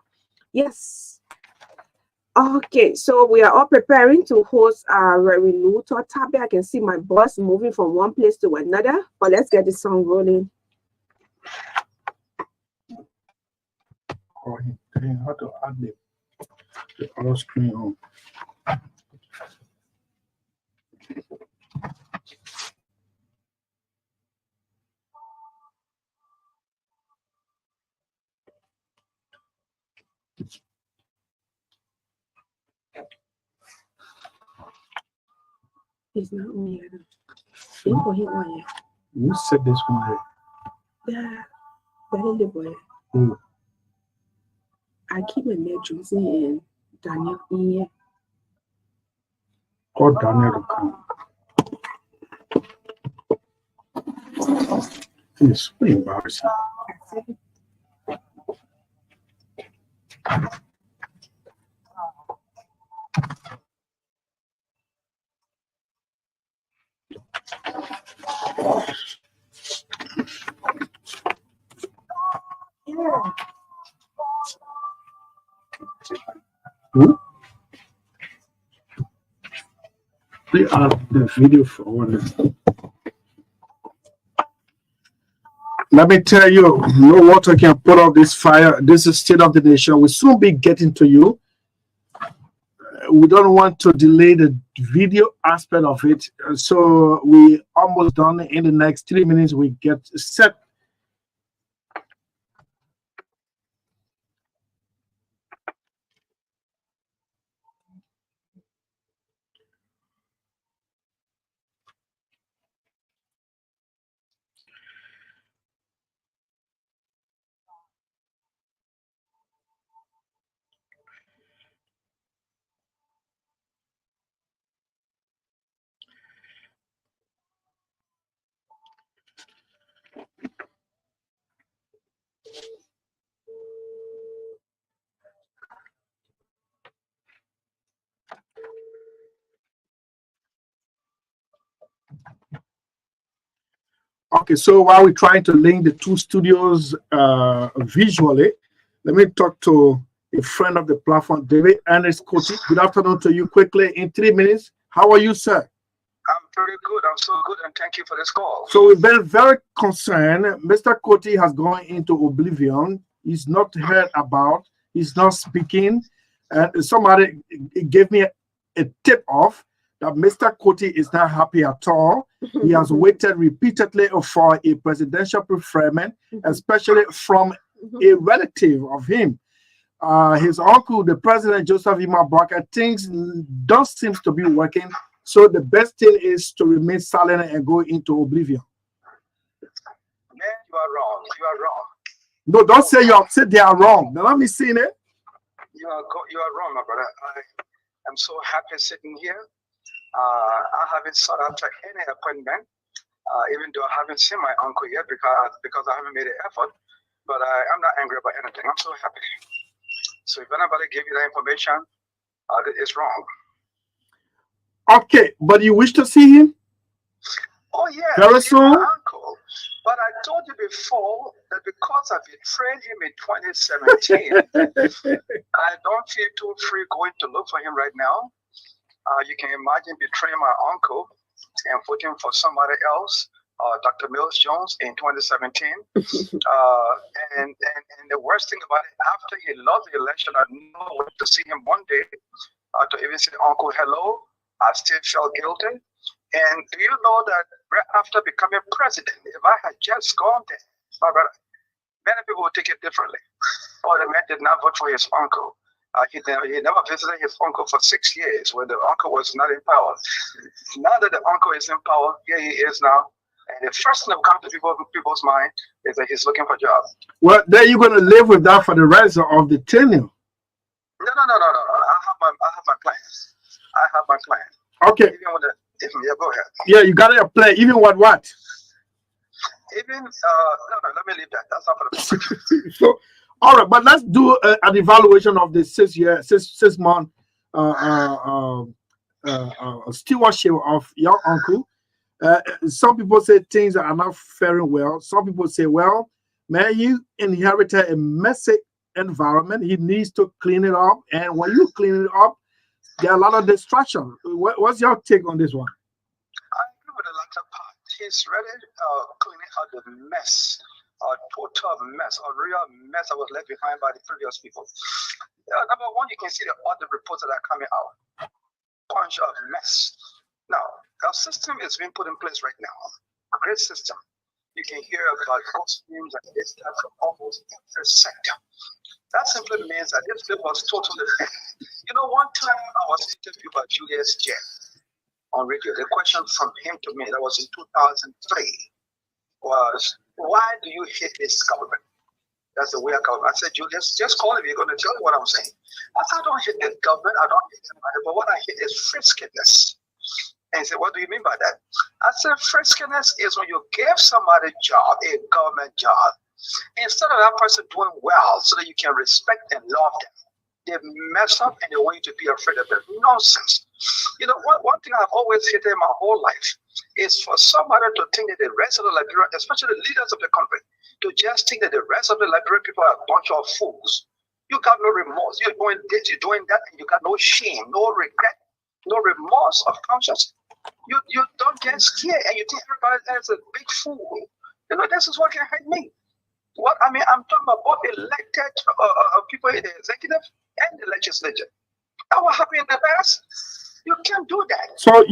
Yes. Okay, so we are all preparing to host Reverend Luther Tabe. I can see my boss moving from one place to another, but let's get this song rolling. Oh, how to add the other screen on. It's not on yet. You said this one here. Yeah, that is the boy. I keep my name Josie and Daniel in here. Call Daniel to come. It's pretty embarrassing. Yeah. They are the video for one. Let me tell you, no water can put out this fire. This is state of the nation. We'll soon be getting to you. We don't want to delay the video aspect of it. So we almost done. In the next 3 minutes, we get set. Okay, so while we're trying to link the two studios visually, let me talk to a friend of the platform, David Ernest Coty. Good afternoon to you quickly in 3 minutes. How are you, sir? I'm pretty good. I'm so good, and thank you for this call. So we've been very concerned. Mr. Coty has gone into oblivion. He's not heard about. He's not speaking. And somebody gave me a tip off that Mr. Coty is not happy at all. He has waited repeatedly for a presidential preferment, especially from a relative of him. His uncle, the president, Joseph Imabaka, things don't seem to be working. So the best thing is to remain silent and go into oblivion. Man, you are wrong. You are wrong. No, don't say you are. Say they are wrong. Now let me see it. You are wrong, my brother. I am so happy sitting here. I haven't sought after any appointment, even though I haven't seen my uncle yet because I haven't made an effort. But I'm not angry about anything. I'm so happy. So if anybody gave you that information, it's wrong. Okay, but you wish to see him? Oh yeah, very soon. My uncle. But I told you before that because I betrayed him in 2017, I don't feel too free going to look for him right now. You can imagine betraying my uncle and voting for somebody else, Dr. Mills Jones, in 2017. And the worst thing about it, after he lost the election, I know I went to see him one day to even say, Uncle, hello. I still felt guilty. And do you know that right after becoming president, if I had just gone there, my brother, many people would take it differently. Oh, the man did not vote for his uncle. He never visited his uncle for 6 years when the uncle was not in power. Now that the uncle is in power, here he is now. And the first thing that comes to people's mind is that he's looking for a job. Well, then you're going to live with that for the rest of the tenure. No. I have my plans. I have my plan. Okay. Even with yeah, go ahead. Yeah, you got a plan. Even what? Even no, let me leave that. That's not for the So, all right, but let's do an evaluation of the 6 month stewardship of your uncle. Some people say things are not faring well. Some people say, well, man, you inherited a messy environment. He needs to clean it up. And when you clean it up, there are a lot of distraction. What's your take on this one? I agree with the latter part. He's really cleaning out the mess, total mess, a real mess that was left behind by the previous people. Number one, you can see the other reports that are coming out. Bunch of mess. Now, our system is being put in place right now. A great system. You can hear about ghost names and this type from almost every sector. That simply means that this bill was totally fair. You know, one time I was interviewed by Julius J on radio. The question from him to me, that was in 2003, was, why do you hate this government? That's the way I call it. I said, Julius, just call me. You're going to tell me what I'm saying. I said, I don't hate this government. I don't hate anybody. But what I hate is friskiness. And he said, what do you mean by that? I said, friskiness is when you give somebody a job, a government job, instead of that person doing well so that you can respect and love them, they mess up and they want you to be afraid of them. Nonsense. You know, one thing I've always hated in my whole life is for somebody to think that the rest of the Liberian, especially the leaders of the country, to just think that the rest of the Liberian people are a bunch of fools. You got no remorse. You're doing this, you're doing that, and you got no shame, no regret, no remorse of conscience. You don't get scared and you think everybody else is a big fool. This is what can hurt me. What I mean, I'm talking about both elected people in the executive and the legislature. That what happened in the past. You can't do that. So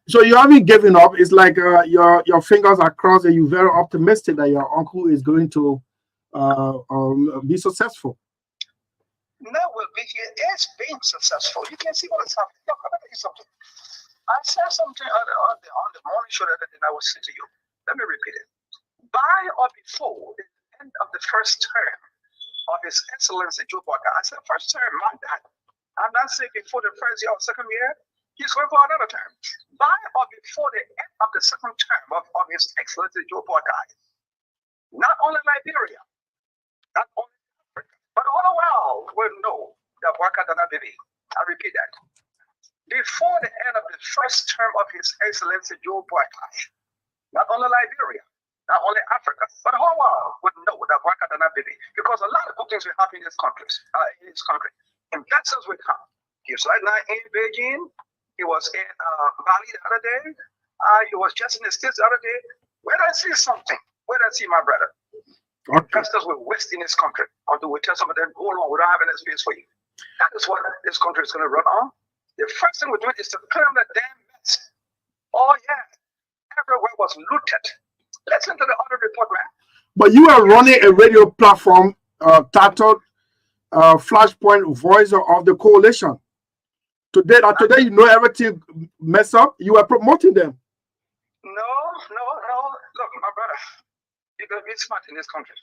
so you haven't given up. It's like your fingers are crossed, and you're very optimistic that your uncle is going to be successful. No, well, it's being successful. You can see what is happening. Look, let me tell you something. I said something on the morning show that I will say to you. Let me repeat it. By or before the end of the first term of His Excellency Joe Biden, I said first term, not that. I'm not saying before the first year or second year, he's going for another term. By or before the end of the second term of His Excellency Joe Biden, not only Liberia, not only Africa, but all the world will know that Waka Dana Baby. I repeat that. Before the end of the first term of His Excellency Joe Biden, not only Liberia, not only Africa, but the whole world would know that Waka Dana Baby, because a lot of good things will happen in this country. Investors will come. He was right now in Beijing. He was in Bali the other day. He was just in the States the other day. Where did I see something? Where did I see my brother? Okay. Investors will waste in this country until we tell some of them, hold on, we don't have any space for you. That is what this country is going to run on. The first thing we're doing is to clear up the damn mess. Oh, yeah. Everywhere was looted. Listen to the other report, man. But you are running a radio platform titled Flashpoint Voice of the Coalition. Today you know everything mess up. You are promoting them. No. Look, my brother, you're going to be smart in this country.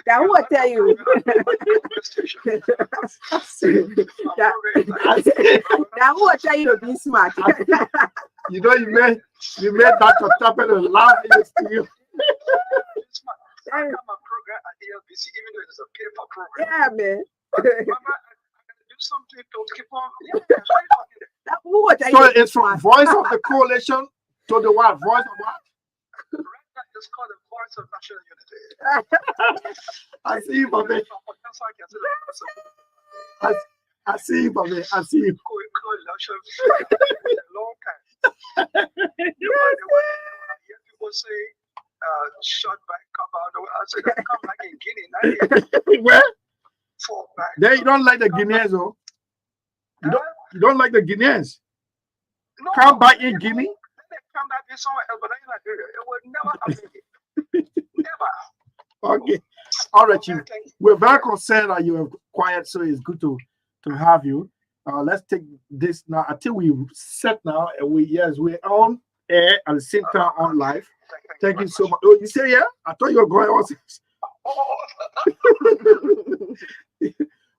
That will tell you. That will tell you to be smart. You made Dr. Tapper laugh in the studio. I come a program at ALBC, even though it's a paper program. Yeah, man. But I gotta do something to keep on. So it's from Voice of the Coalition to the what? Voice of what? Right now, it's called the Voice of National Unity. I see you, Bobby. That's why I can say the I see you, Bobby. I see you. Coalition a long time. When I hear people say, shot back, come out. I said, come back in Guinea. Where? Fall back. There, you don't like the Guineans, though? You don't like the Guineans? No, come back in Guinea? They come back in somewhere else, but in Liberia. It would never happen. Never. Okay. All right, Chief. We're very concerned that you are quiet, so it's good to have you. Let's take this now. Until we set now, we're on air at the same time on live. Thank you so much. Oh, you say yeah? I thought you were going on.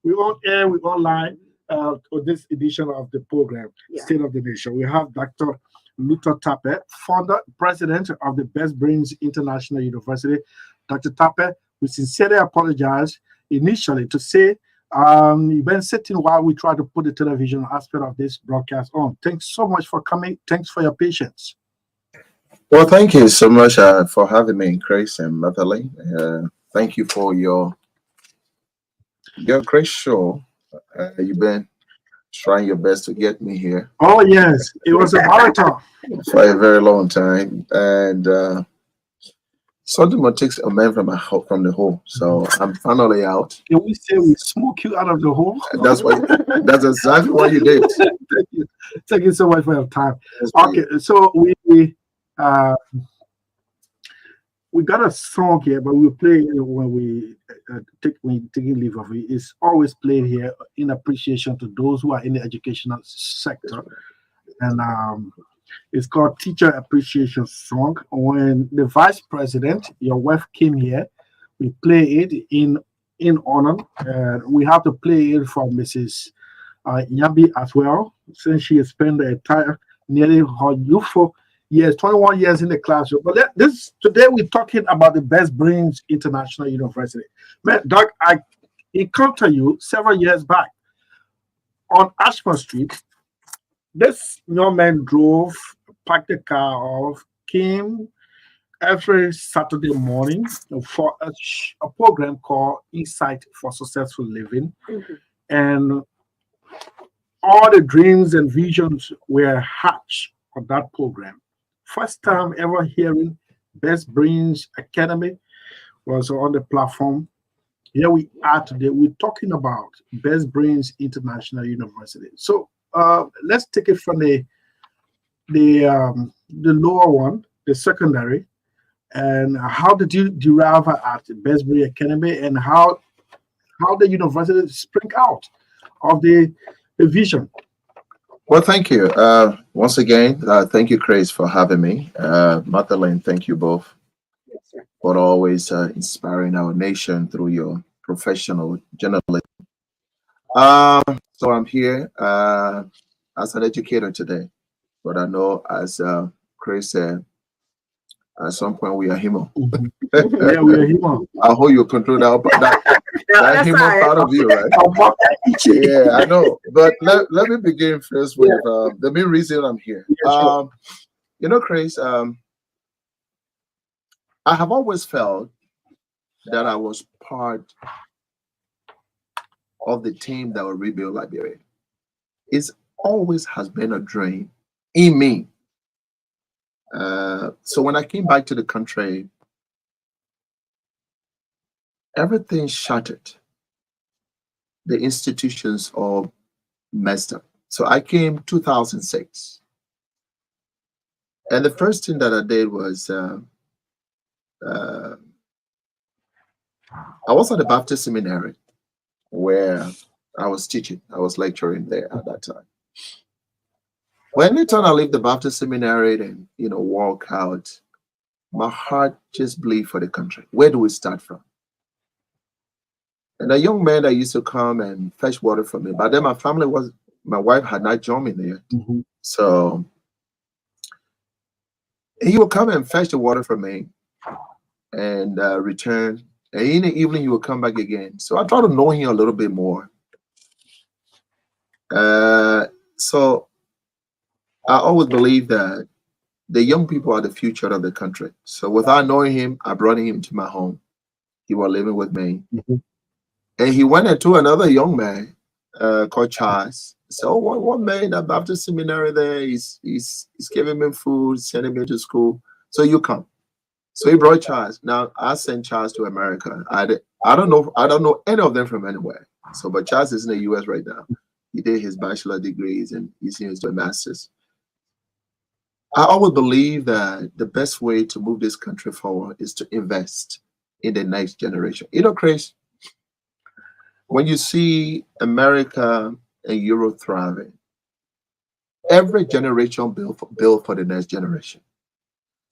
We're on air, we're online for this edition of the program, State of the Nation. We have Dr. Naton Tapper, founder, president of the Best Brains International University. Dr. Tapper, we sincerely apologize initially to say you've been sitting while we try to put the television aspect of this broadcast on. Thanks so much for coming. Thanks for your patience. Well, thank you so much for having me, Chris and Magdalene. Thank you for your great show. You've been trying your best to get me here. Oh, yes. It was a marathon. For a very long time. And something takes a man from the hole. So I'm finally out. Can we say we smoke you out of the hole? That's exactly what you did. Thank you. Thank you so much for your time. Okay, so we got a song here, but we play it when we taking leave of it. It's always played here in appreciation to those who are in the educational sector, and it's called Teacher Appreciation Song. When the Vice President, your wife, came here, we play it in honor. We have to play it for Mrs. Nyabi as well, since she has spent the entire nearly her youthful years, 21 years in the classroom. But today we're talking about the Best Brains International University. Man, Doc, I encountered you several years back on Ashford Street. This young man drove, parked the car off, came every Saturday morning for a program called Insight for Successful Living. Mm-hmm. And all the dreams and visions were hatched on that program first time ever hearing Best Brains Academy was on the platform. Here we are today. We're talking about Best Brains International University. So let's take it from the lower one, the secondary, and how did you derive at the Best Brains Academy, and how the university spring out of the vision. Well, thank you. Once again, thank you, Chris, for having me. Magdalene, thank you both Yes, sir. for always inspiring our nation through your professional journalism. So I'm here as an educator today, but I know, as Chris said, at some point we are human. Mhm. Yeah, we are human. I hope you control that That's human right. part of you, right? Yeah, I know. But let me begin first with the main reason I'm here. Yeah, sure. Chris, I have always felt that I was part of the team that will rebuild Liberia. It always has been a dream in me. So when I came back to the country, everything shattered. The institutions all messed up. So I came 2006. And the first thing that I did was uh, I was at the Baptist seminary where I was teaching. I was lecturing there at that time. When anytime I leave the Baptist seminary and walk out, my heart just bleed for the country. Where do we start from? And a young man that used to come and fetch water for me. But then my wife had not joined me there. Mhm. So he would come and fetch the water for me and return. And in the evening, he would come back again. So I tried to know him a little bit more. So I always believe that the young people are the future of the country. So without knowing him, I brought him to my home. He was living with me. Mhm. And he went into another young man called Charles. So one man at Baptist seminary there, he's giving me food, sending me to school. So you come. So he brought Charles. Now I sent Charles to America. I don't know any of them from anywhere. So but Charles is in the US right now. He did his bachelor degrees and he's doing masters. I always believe that the best way to move this country forward is to invest in the next generation. Chris, when you see America and Europe thriving, every generation built for the next generation.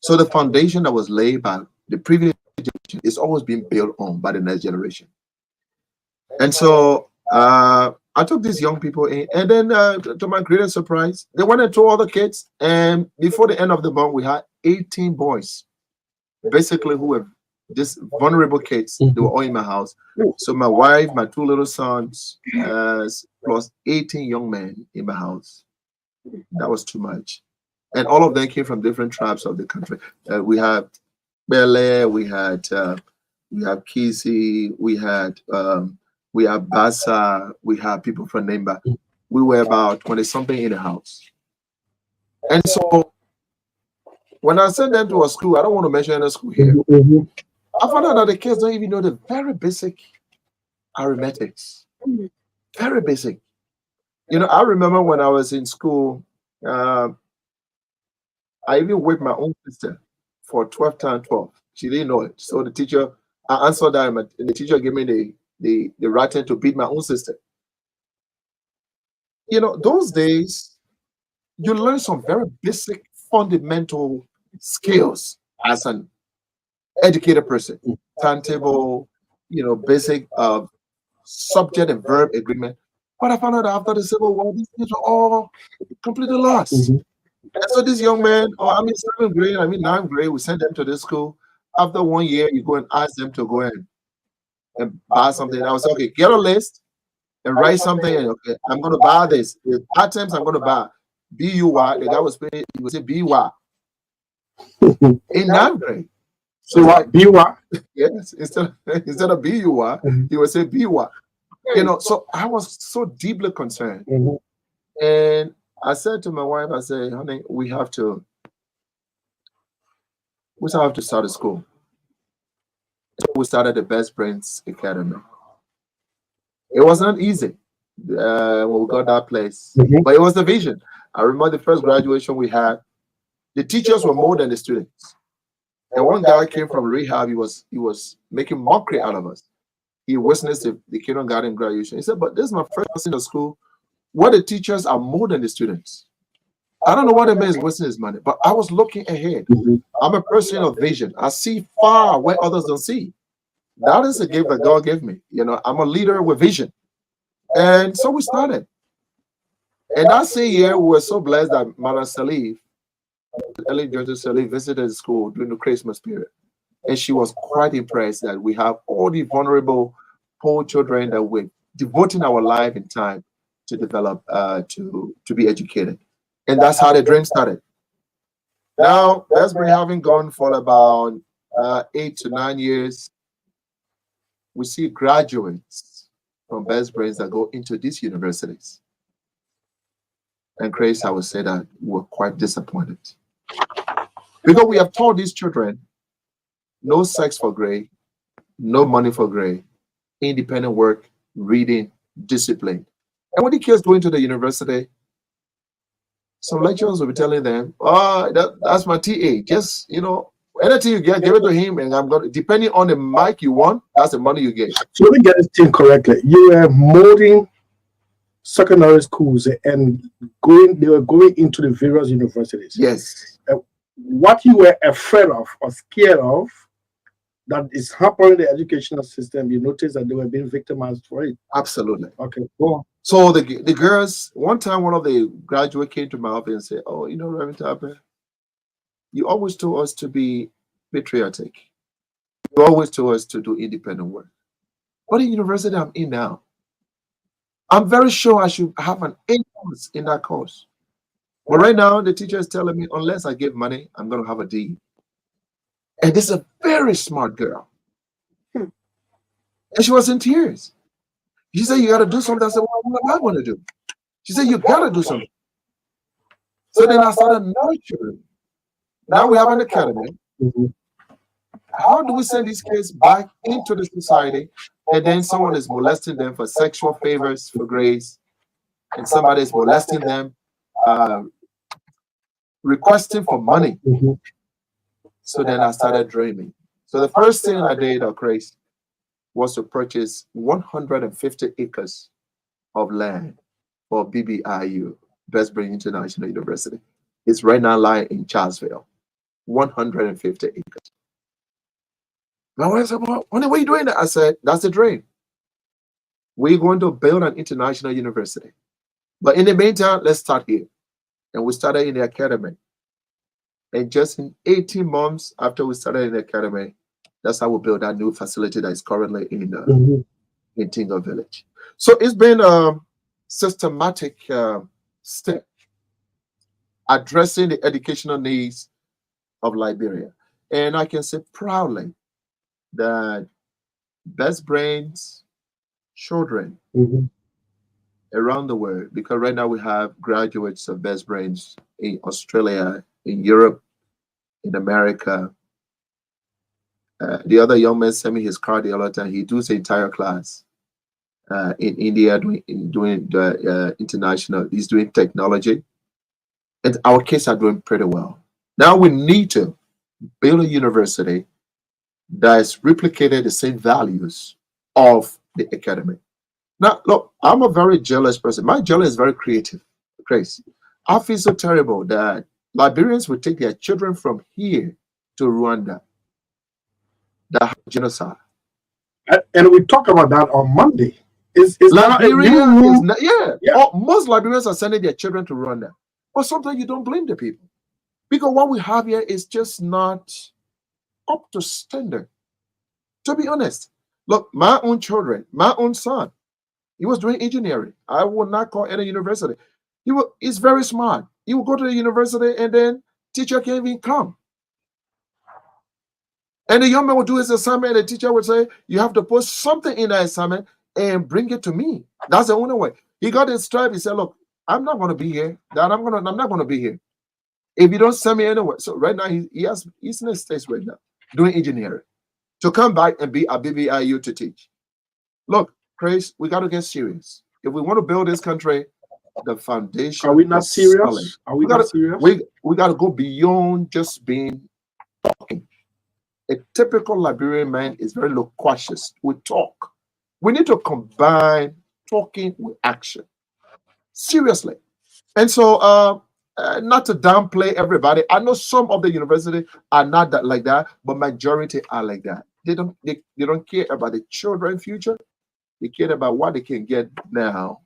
So the foundation that was laid by the previous generation is always being built on by the next generation. And so I took these young people in, and then to my greatest surprise, they went and told other kids. And before the end of the month, we had 18 boys, basically, who were just vulnerable kids. They were all in my house. So my wife, my two little sons, plus 18 young men in my house. That was too much. And all of them came from different tribes of the country. We had Bele, we have Kisi, we have Basa, we have people from Nemba. We were about 20 something in the house. And so when I sent them to a school, I don't want to mention any school here. Mhm. I found out that the kids don't even know the very basic arithmetics. Very basic. I remember when I was in school, I even whipped my own sister for 12 times 12. She didn't know it. So the teacher, I answered that, and the teacher gave me the writing to beat my own sister. Those days, you learn some very basic, fundamental skills as an educated person. Timetable, basic subject and verb agreement. But I found out after the Civil War, these things were all completely lost. Mhm. And so this young man, seventh grade, ninth grade, we sent them to this school. After 1 year, you go and ask them to go and buy something. I was like, okay, get a list and write something. And, okay, I'm going to buy this. The items I'm going to buy, B-U-Y. The guy was paying, he would say B-Y. In ninth grade. So what? B-Y? Yes, instead of B-U-Y, he would say B-Y. So I was so deeply concerned. Mhm. And I said to my wife, I said, honey, we have to we still have to start a school. So we started the Best Brains Academy. It was not easy when we got that place, Mhm. but it was the vision. I remember the first graduation we had. The teachers were more than the students. And one guy came from rehab. He was making mockery out of us. He witnessed the kindergarten graduation. He said, "But this is my first in the school where the teachers are more than the students." I don't know what it means wasting his money, but I was looking ahead. Mhm. I'm a person of vision. I see far where others don't see. That is a gift that God gave me. I'm a leader with vision. And so we started. And that same year, we were so blessed that Mother Sellee, Ellie Georgia Sellee, visited the school during the Christmas period. And she was quite impressed that we have all the vulnerable, poor children that we're devoting our life and time to develop, to be educated. And that's how the dream started. Now, Best Brain having gone for about 8 to 9 years, we see graduates from Best Brains that go into these universities. And Grace, I would say that we're quite disappointed because we have taught these children no sex for grade, no money for grade, independent work, reading, discipline. And when the kids go into the university, some lecturers will be telling them, "Oh, that's my TA. Just anything you get, give it to him, and I'm going." Depending on the mic you want, that's the money you get. So let me get this thing correctly. You were molding secondary schools and they were going into the various universities. Yes, What you were afraid of or scared of that is happening in the educational system, you notice that they were being victimized for it. absolutely. Okay, go on. So the girls, one time, one of the graduates came to my office and said, "Oh, Reverend Tapper, you always told us to be patriotic. You always told us to do independent work. But the university I'm in now, I'm very sure I should have an A course in that course. But right now, the teacher is telling me, unless I give money, I'm going to have a D." And this is a very smart girl. And she was in tears. She said, "You got to do something." I said, "Well, what am I going to do?" She said, "You got to do something." So then I started nurturing. Now we have an academy. Mhm. How do we send these kids back into the society? And then someone is molesting them for sexual favors, for grace, and somebody is molesting them, uh, requesting for money. Mhm. So then I started dreaming. So the first thing I did, of grace, was to purchase 150 acres of land for BBIU, Best Brain International University. It's right now lying in Charlesville. 150 acres. My wife said, "Well, what are you doing that?" I said, "That's the dream. We're going to build an international university. But in the meantime, let's start here." And we started in the academy. And just in 18 months after we started in the academy, that's how we built that new facility that is currently Mhm. in Tingo Village. So it's been a systematic step addressing the educational needs of Liberia. And I can say proudly that Best Brains children Mhm. around the world, because right now we have graduates of Best Brains in Australia, in Europe, in America. The other young man sent me his card the other time. He does the entire class in India doing the international. He's doing technology, and our kids are doing pretty well. Now we need to build a university that has replicated the same values of the academy. Now, look, I'm a very jealous person. My jealous is very creative, Grace. I feel so terrible that Liberians will take their children from here to Rwanda, that genocide. And we talk about that on Monday. It's not a Liberia new is rule. not, yeah. Yeah. Most Liberians are sending their children to Rwanda. But sometimes you don't blame the people. Because what we have here is just not up to standard. To be honest, look, my own children, my own son, he was doing engineering. I would not call any university. He's very smart. He will go to the university and then teacher can't even come. And the young man would do his assignment, and the teacher would say, "You have to put something in that assignment and bring it to me." That's the only way. He got his stripe. He said, "Look, I'm not going to be here. Dad, I'm not going to be here." If you don't send me anywhere, so right now he's in the States right now doing engineering. To come back and be a BBIU to teach. Look, Chris, we got to get serious. If we want to build this country, the Are foundation we not is solid. serious? Are we We got not to serious? we got to go beyond just being talking. A typical Liberian man is very loquacious. We talk. We need to combine talking with action. Seriously. And so, not to downplay everybody, I know some of the university are not that like that, but majority are like that. They don't care about the children's future. They care about what they can get now.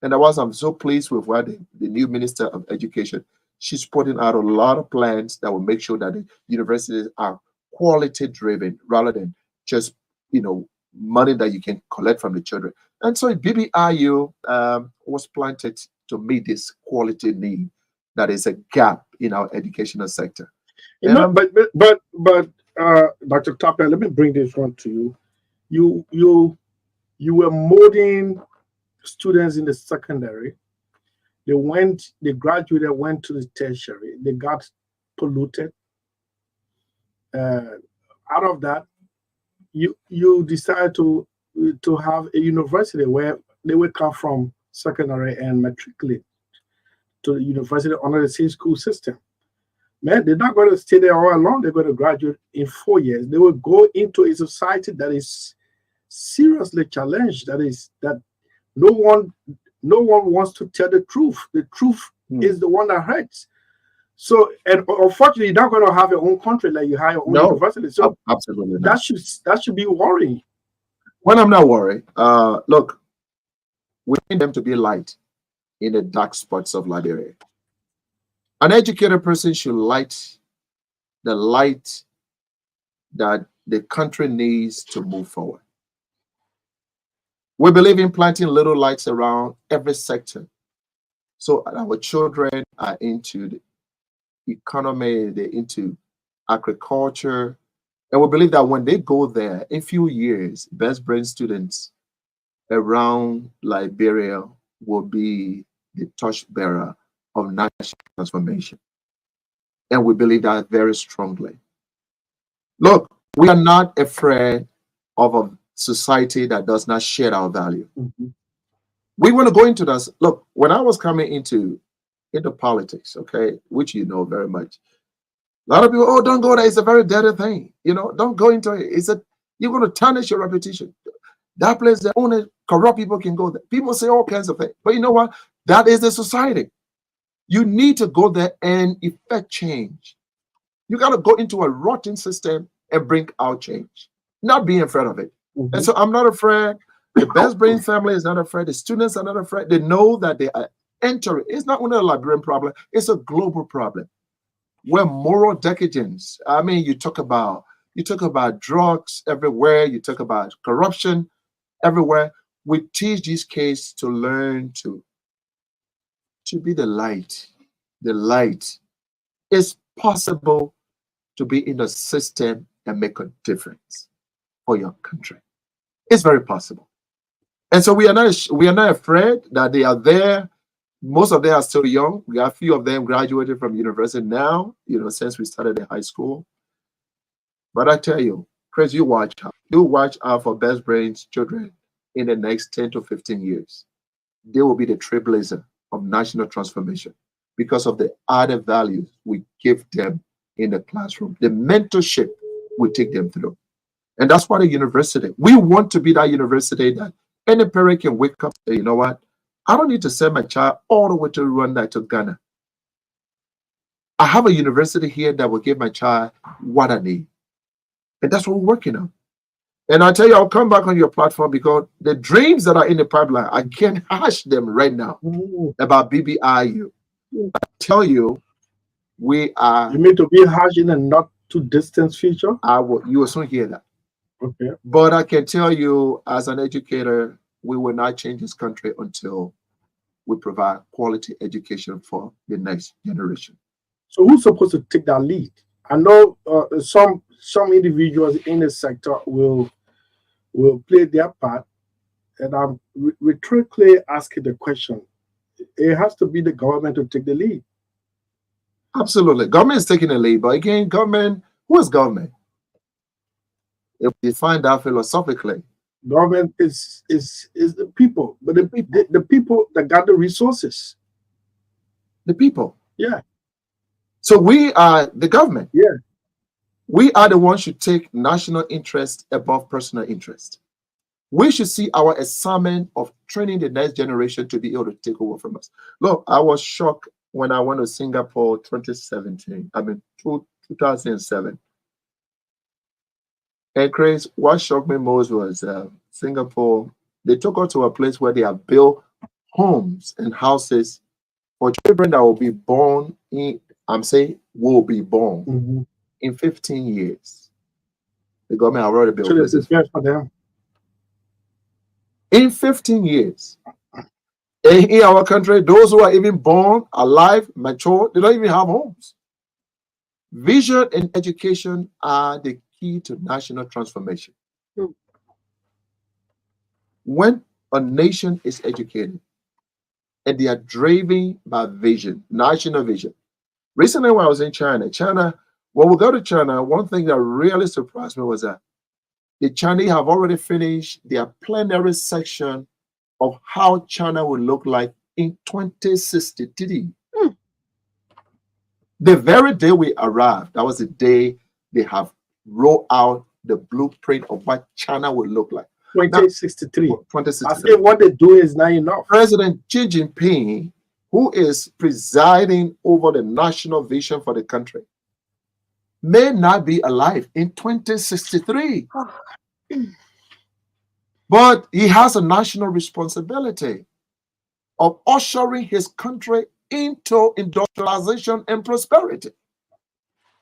And I'm so pleased with what the new Minister of Education, she's putting out a lot of plans that will make sure that the universities are quality driven rather than just, money that you can collect from the children. And so BBIU was planted to meet this quality need that is a gap in our educational sector. But Dr. Tapia, let me bring this one to you. You were molding students in the secondary. They graduated, went to the tertiary. They got polluted. Out of that, you decided to have a university where they would come from secondary and matriculate to the university under the same school system. Man, they're not going to stay there all along. They're going to graduate in 4 years. They will go into a society that is seriously challenged. That no one wants to tell the truth. The truth is the one that hurts. So, and unfortunately, you're not going to have your own country like you have your own university. So, absolutely that should be worrying. When I'm not worried, look, we need them to be light in the dark spots of Liberia. An educated person should light the light that the country needs to move forward. We believe in planting little lights around every sector. So our children are into the economy, they're into agriculture. And we believe that when they go there, in a few years, best brain students around Liberia will be the torchbearer of national transformation. And we believe that very strongly. Look, we are not afraid of a society that does not share our value. Mm-hmm. We want to go into this. Look, when I was coming into politics, okay, which you know very much, a lot of people, oh, don't go there. It's a very dirty thing. Don't go into it. You're going to tarnish your reputation. That place, the only corrupt people can go there. People say all kinds of things. But you know what? That is the society. You need to go there and effect change. You got to go into a rotten system and bring out change, not being afraid of it. Mm-hmm. And so I'm not afraid. The best brain family is not afraid. The students are not afraid. They know that they are entering. It's not only a Liberian problem. It's a global problem. Where moral decadence. I mean, you talk about drugs everywhere. You talk about corruption everywhere. We teach these kids to learn to be the light. The light. It's possible to be in a system and make a difference for your country. It's very possible. And so we are not afraid that they are there. Most of them are still young. We have a few of them graduated from university now, since we started in high school. But I tell you, Chris, you watch out for best brains children in the next 10 to 15 years. They will be the trailblazer of national transformation because of the added values we give them in the classroom, the mentorship we take them through. And that's why the university, we want to be that university that any parent can wake up and say, you know what? I don't need to send my child all the way to Rwanda, to Ghana. I have a university here that will give my child what I need. And that's what we're working on. And I tell you, I'll come back on your platform because the dreams that are in the pipeline, I can't hash them right now about BBIU. I tell you, we are. You mean to be harsh in a not too distant future? You will soon hear that. Okay. But I can tell you, as an educator, we will not change this country until we provide quality education for the next generation. So who's supposed to take that lead? I know some individuals in the sector will play their part, and I'm rhetorically asking the question: it has to be the government to take the lead. Absolutely. Government is taking a lead, but again, government, who is government? If we define that philosophically, Government is the people, but the people that got the resources. the people. Yeah, So we are the government. yeah. We are the ones who take national interest above personal interest. We should see our assignment of training the next generation to be able to take over from us. Look, I was shocked when I went to Singapore 2017. I mean, 2007. And Chris, what shocked me most was Singapore. They took us to a place where they have built homes and houses for children that will be born in, I'm saying, will be born Mm-hmm. in 15 years. The government have already built So they places prepare for them. in 15 years. And in our country, those who are even born, alive, mature, they don't even have homes. Vision and education are the key to national transformation. Hmm. When a nation is educated and they are driven by vision, national vision. Recently, when I was in China, when we go to China, one thing that really surprised me was that the Chinese have already finished their plenary section of how China will look like in 2063. Hmm. The very day we arrived, that was the day they have rolled out the blueprint of what China will look like. 2063. I 2063. think what they do is not enough. President Xi Jinping, who is presiding over the national vision for the country, may not be alive in 2063. But he has a national responsibility of ushering his country into industrialization and prosperity.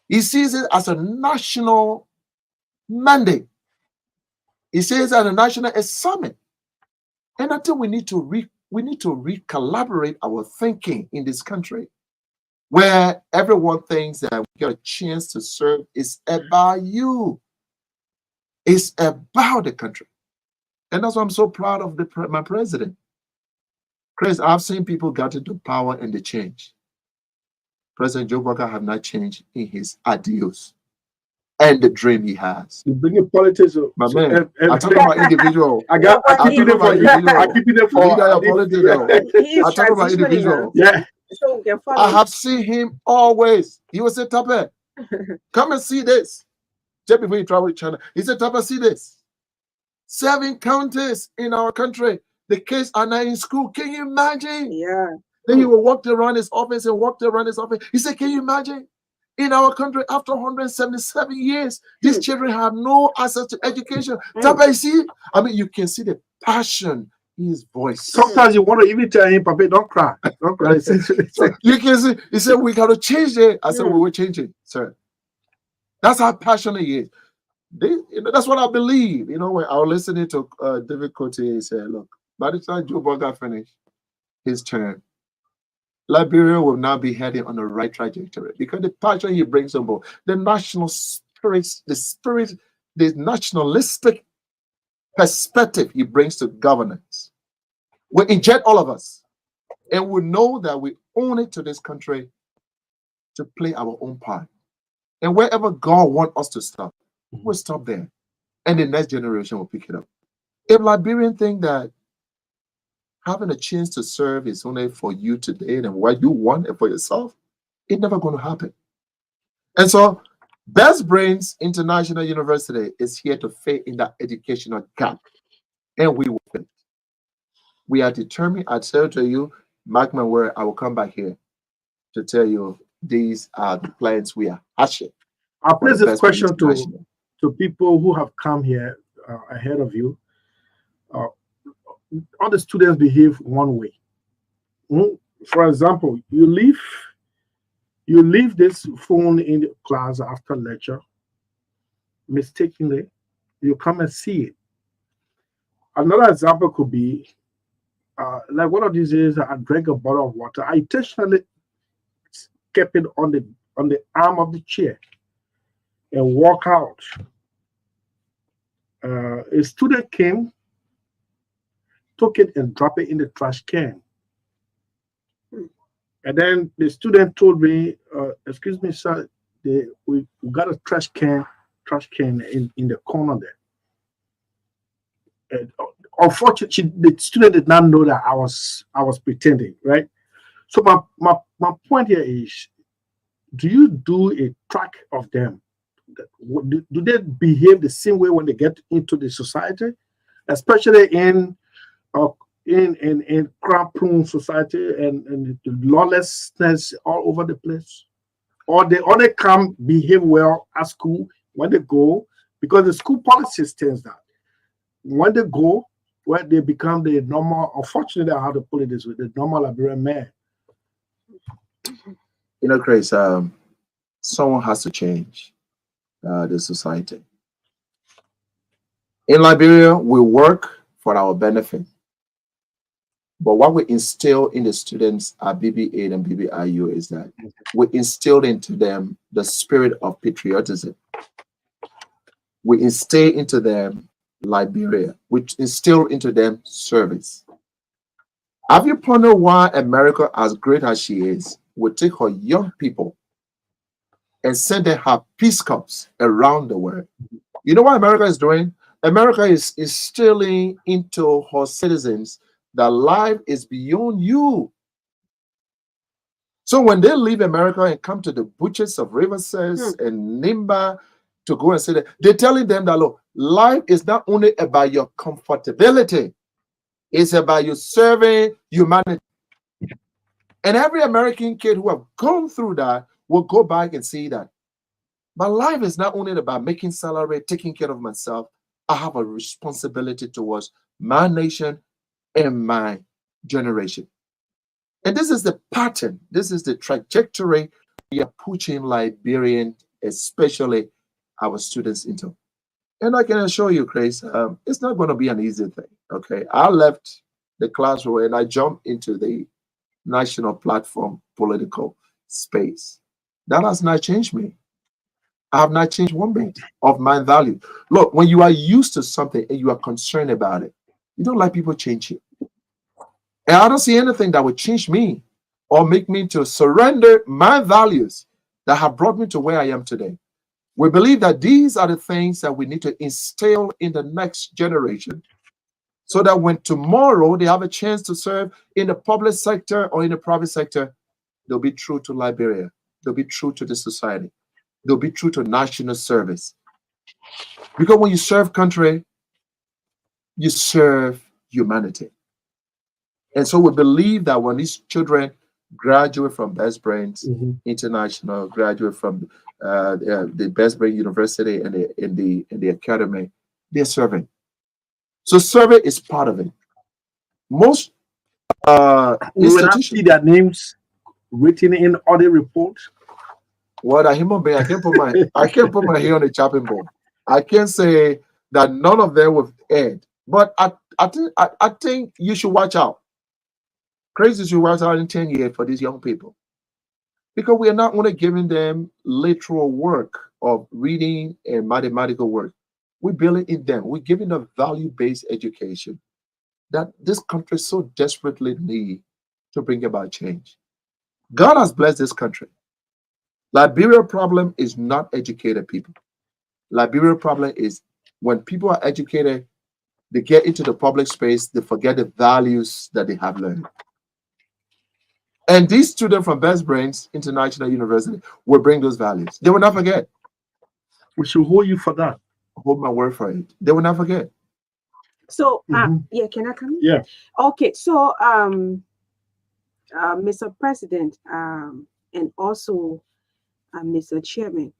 He sees it as a national mandate. He sees it as a national assignment. And I think we need to recalibrate our thinking in this country, where everyone thinks that we get a chance to serve is about you. It's about the country. And that's why I'm so proud of my president. Chris, I've seen people get into power and they change. President Joe Biden have not changed in his ideals and the dream he has. You bring in politics. My man, I'm talking about individual. I I'm keep it talking about for you. I individual. keep it for Leader your politics. He is I'm talking about transitioning individual. now. Yeah. So we can I follow. have seen him always. He was a Tape. Come and see this. Just before you travel to China, he said, Tape, see this. 7 counties in our country. The kids are not in school. Can you imagine? Yeah. Then he will walk around his office and walk around his office. He said, can you imagine? In our country, after 177 years, these children have no access to education. Tape, you see? I mean, you can see the passion in his voice. Sometimes you want to even tell him, Papa, don't cry. Don't cry. So you can see, he said, we got to change it. I said, we will change it, sir. That's how passionate he is. That's what I believe. You know, when I was listening to David Cote, he said, look, by the time Joe Biden finished his term, Liberia will now be heading on the right trajectory because the passion he brings on board, the national spirit, the nationalistic perspective he brings to governance will inject all of us. And we know that we own it to this country to play our own part. And wherever God wants us to stop, we'll stop there. And the next generation will pick it up. If Liberians think that having a chance to serve is only for you today and what you want and for yourself, it's never going to happen. And so, Best Brains International University is here to fill in that educational gap. And we will fit. We are determined. I tell to you, mark my word, I will come back here to tell you these are the plans we are hatching. I'll for the place this Best Brains question International. to people who have come here ahead of you. All the students behave one way. For example, you leave this phone in the class after lecture. Mistakenly, you come and see it. Another example could be like one of these days, I drank a bottle of water. I intentionally kept it on the arm of the chair and walk out. A student came, took it and dropped it in the trash can. And then the student told me, "Excuse me, sir, we got a trash can in the corner there." And unfortunately, the student did not know that I was pretending, right? So my point here is, do you do a track of them? Do they behave the same way when they get into the society, especially uh, in crime-prone society and the lawlessness all over the place? Or they come behave well at school when they go, because the school policy states that when they go, where they become the normal, unfortunately, I have to put it this way, the normal Liberian man. You know, Chris, someone has to change the society. In Liberia, we work for our benefit, but what we instill in the students at BB8 and BBIU is that we instill into them the spirit of patriotism. We instill into them Liberia, which instill into them service. Have you pondered why America, as great as she is, would take her young people and send them her peace corps around the world? You know what America is doing? America is instilling into her citizens that life is beyond you. So when they leave America and come to the butchers of Riverside and Nimba to go and say that, they're telling them that, look, life is not only about your comfortability, it's about you serving humanity. And every American kid who have gone through that will go back and see that. My life is not only about making salary, taking care of myself. I have a responsibility towards my nation and my generation. And this is the pattern, this is the trajectory we are pushing Liberian, especially our students, into. And I can assure you, Chris, it's not going to be an easy thing. Okay. I left the classroom and I jumped into the national platform political space. That has not changed me. I have not changed one bit of my value. Look, when you are used to something and you are concerned about it, you don't like people change you. And I don't see anything that would change me or make me to surrender my values that have brought me to where I am today. We believe that these are the things that we need to instill in the next generation so that when tomorrow they have a chance to serve in the public sector or in the private sector, they'll be true to Liberia. They'll be true to the society. They'll be true to national service. Because when you serve country, you serve humanity. And so we believe that when these children graduate from Best Brains International, graduate from the Best Brain University and the academy, they're serving. So survey is part of it. Most We will not see institutions. their names written in all the reports. Well, a human being, I can't put my hair on the chopping board. I can't say that none of them will end. But I think you should watch out. Crazy should watch out in 10 years for these young people. Because we are not only giving them literal work of reading and mathematical work. We're building in them. We're giving them value-based education that this country so desperately needs to bring about change. God has blessed this country. Liberia problem is not educated people. Liberia problem is when people are educated, they get into the public space, they forget the values that they have learned. And these students from Best Brains International University will bring those values. They will not forget. We should hold you for that. Hold my word for it. They will not forget. So, yeah, can I come in? Yeah. Okay, so, Mr. President, and also Mr. Chairman,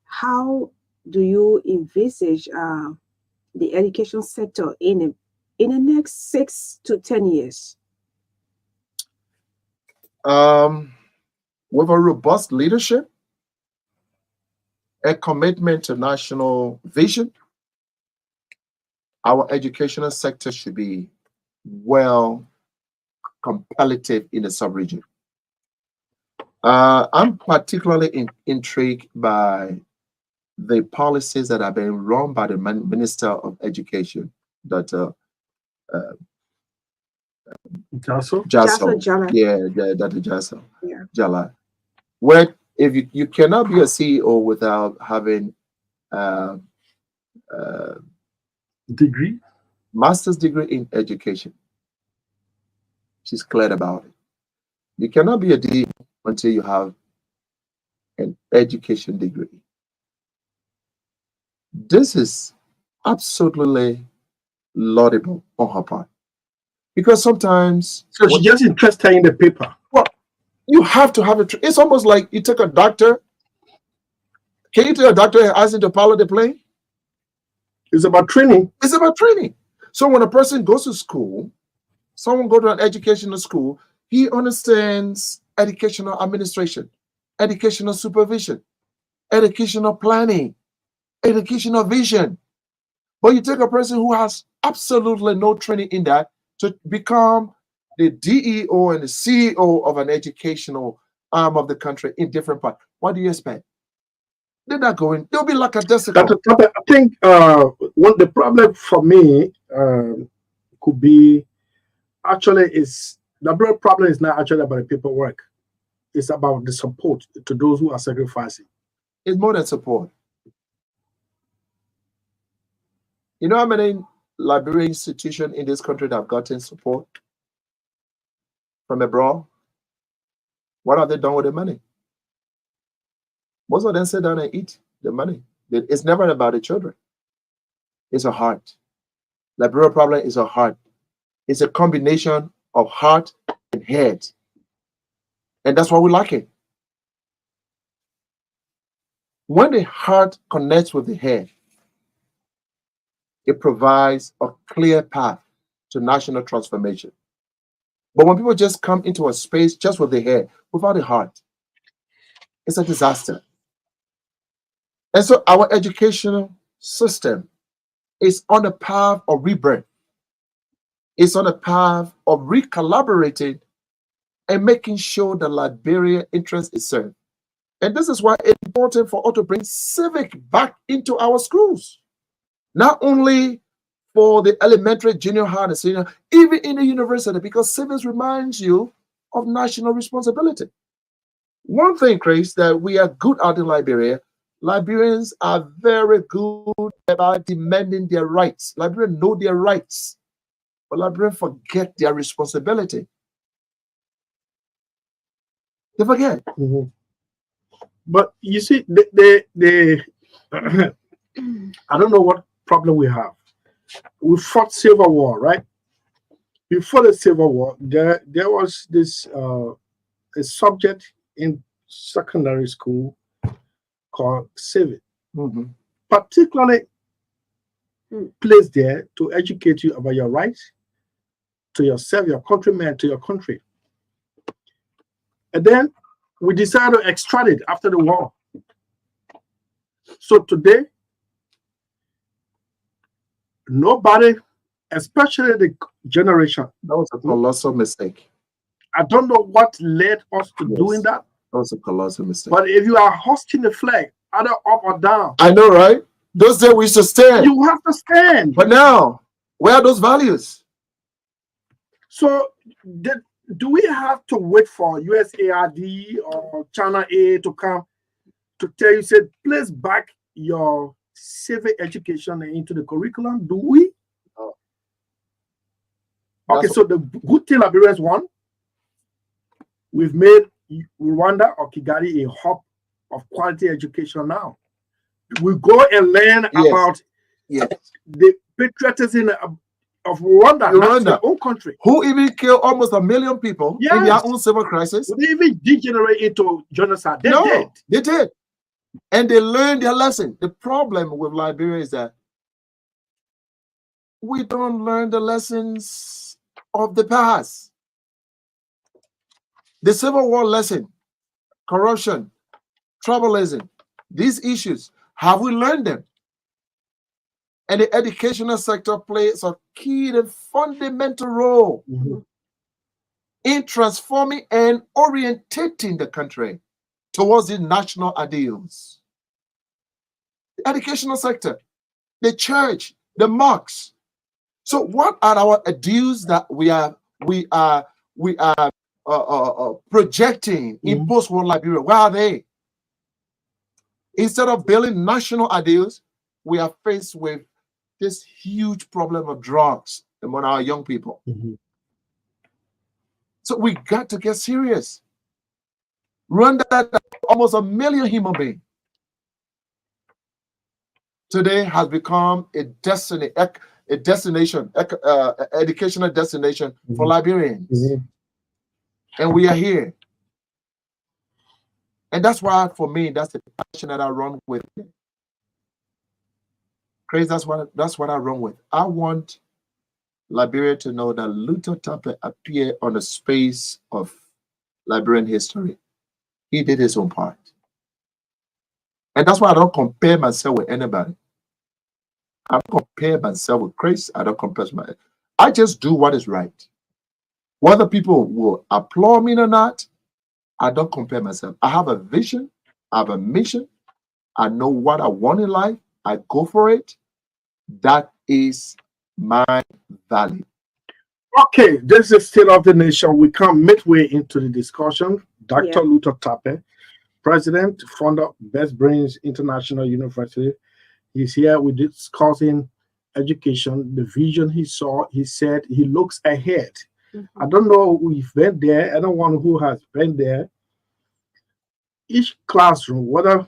how do you envisage the education sector in the next 6 to 10 years? With a robust leadership, a commitment to national vision, our educational sector should be well competitive in the sub-region. I'm particularly intrigued by the policies that are being run by the Minister of Education, Dr. Jaso? Jaso. Jala. Yeah, Dr. Jaso. Yeah. Jala. Where if you cannot be a CEO without having uh, uh, Degree? master's degree in education. She's clear about it. You cannot be a D until you have an education degree. This is absolutely laudable on her part because sometimes So she's just interested in the paper. well, you have to have it. It's almost like you take a doctor. Can you tell a doctor ask him to pilot the plane? It's about training. It's about training. So when a person goes to school, someone go to an educational school, he understands educational administration, educational supervision, educational planning, educational vision. But you take a person who has absolutely no training in that to become the DEO and the CEO of an educational arm of the country in different parts. What do you expect? They're not going. They'll be like a decimal. I think one the problem for me could be actually is the real problem is not actually about the paperwork. It's about the support to those who are sacrificing. It's more than support. You know how many library institutions in this country that have gotten support from abroad? What have they done with the money? Most of them sit down and eat the money. It's never about the children. It's a heart. Library problem is a heart. It's a combination of heart and head. And that's why we like it. When the heart connects with the head, it provides a clear path to national transformation. But when people just come into a space just with the head, without the heart, it's a disaster. And so our educational system is on the path of rebirth. It's on the path of recollaborating and making sure the Liberia interest is served. And this is why it's important for us to bring civic back into our schools. Not only for the elementary, junior high, and senior, even in the university, because civics reminds you of national responsibility. One thing, Chris, that we are good at in Liberia, Liberians are very good about demanding their rights. Liberians know their rights, but Liberians forget their responsibility. They forget. Mm-hmm. But you see, I don't know what problem we have. We fought Civil War, right? Before the Civil War, there was this a subject in secondary school called civic, particularly placed there to educate you about your rights to yourself, your countrymen, to your country. And then we decided to extract it after the war. So today, nobody, especially the generation, That was a colossal mistake. I don't know what led us to doing that. That was a colossal mistake. But if you are hosting the flag, either up or down, I know, right? Those days we used to stand. you have to stand. But now, where are those values? So, do we have to wait for USAID or China A to come to tell you, say, place back your civic education into the curriculum? Do we? No. Okay, so the good thing Liberians won, we've made Rwanda or Kigali a hub of quality education now. We go and learn about the patriotism of Rwanda, not their own country. Who even killed almost 1 million people in their own civil crisis. They even degenerate into genocide. They did. They did. And they learned their lesson. The problem with Liberia is that we don't learn the lessons of the past. The Civil War lesson, corruption, tribalism, these issues, have we learned them? And the educational sector plays a key and fundamental role in transforming and orientating the country towards the national ideals. The educational sector, the church, the mosques. So what are our ideals that we are we are projecting in post-war Liberia. Where are they? Instead of building national ideals, we are faced with this huge problem of drugs among our young people. So we got to get serious. Rwanda, almost 1 million human beings, today has become a destination, educational destination for Liberians. And we are here. And that's why, for me, that's the passion that I run with. Chris, that's what I run with. I want Liberia to know that Luther Tappe appeared on the space of Liberian history. He did his own part. And that's why I don't compare myself with anybody. I don't compare myself with Chris. I don't compare myself. I just do what is right. Whether people will applaud me or not, I don't compare myself. I have a vision. I have a mission. I know what I want in life. I go for it. That is my value. Okay, this is State of the Nation. We come midway into the discussion. Dr. Luther Tappe, President, founder, Best Brains International University. He's here. We're discussing education, the vision he saw. He said he looks ahead. I don't know who you've been there. Anyone who has been there. Each classroom, whether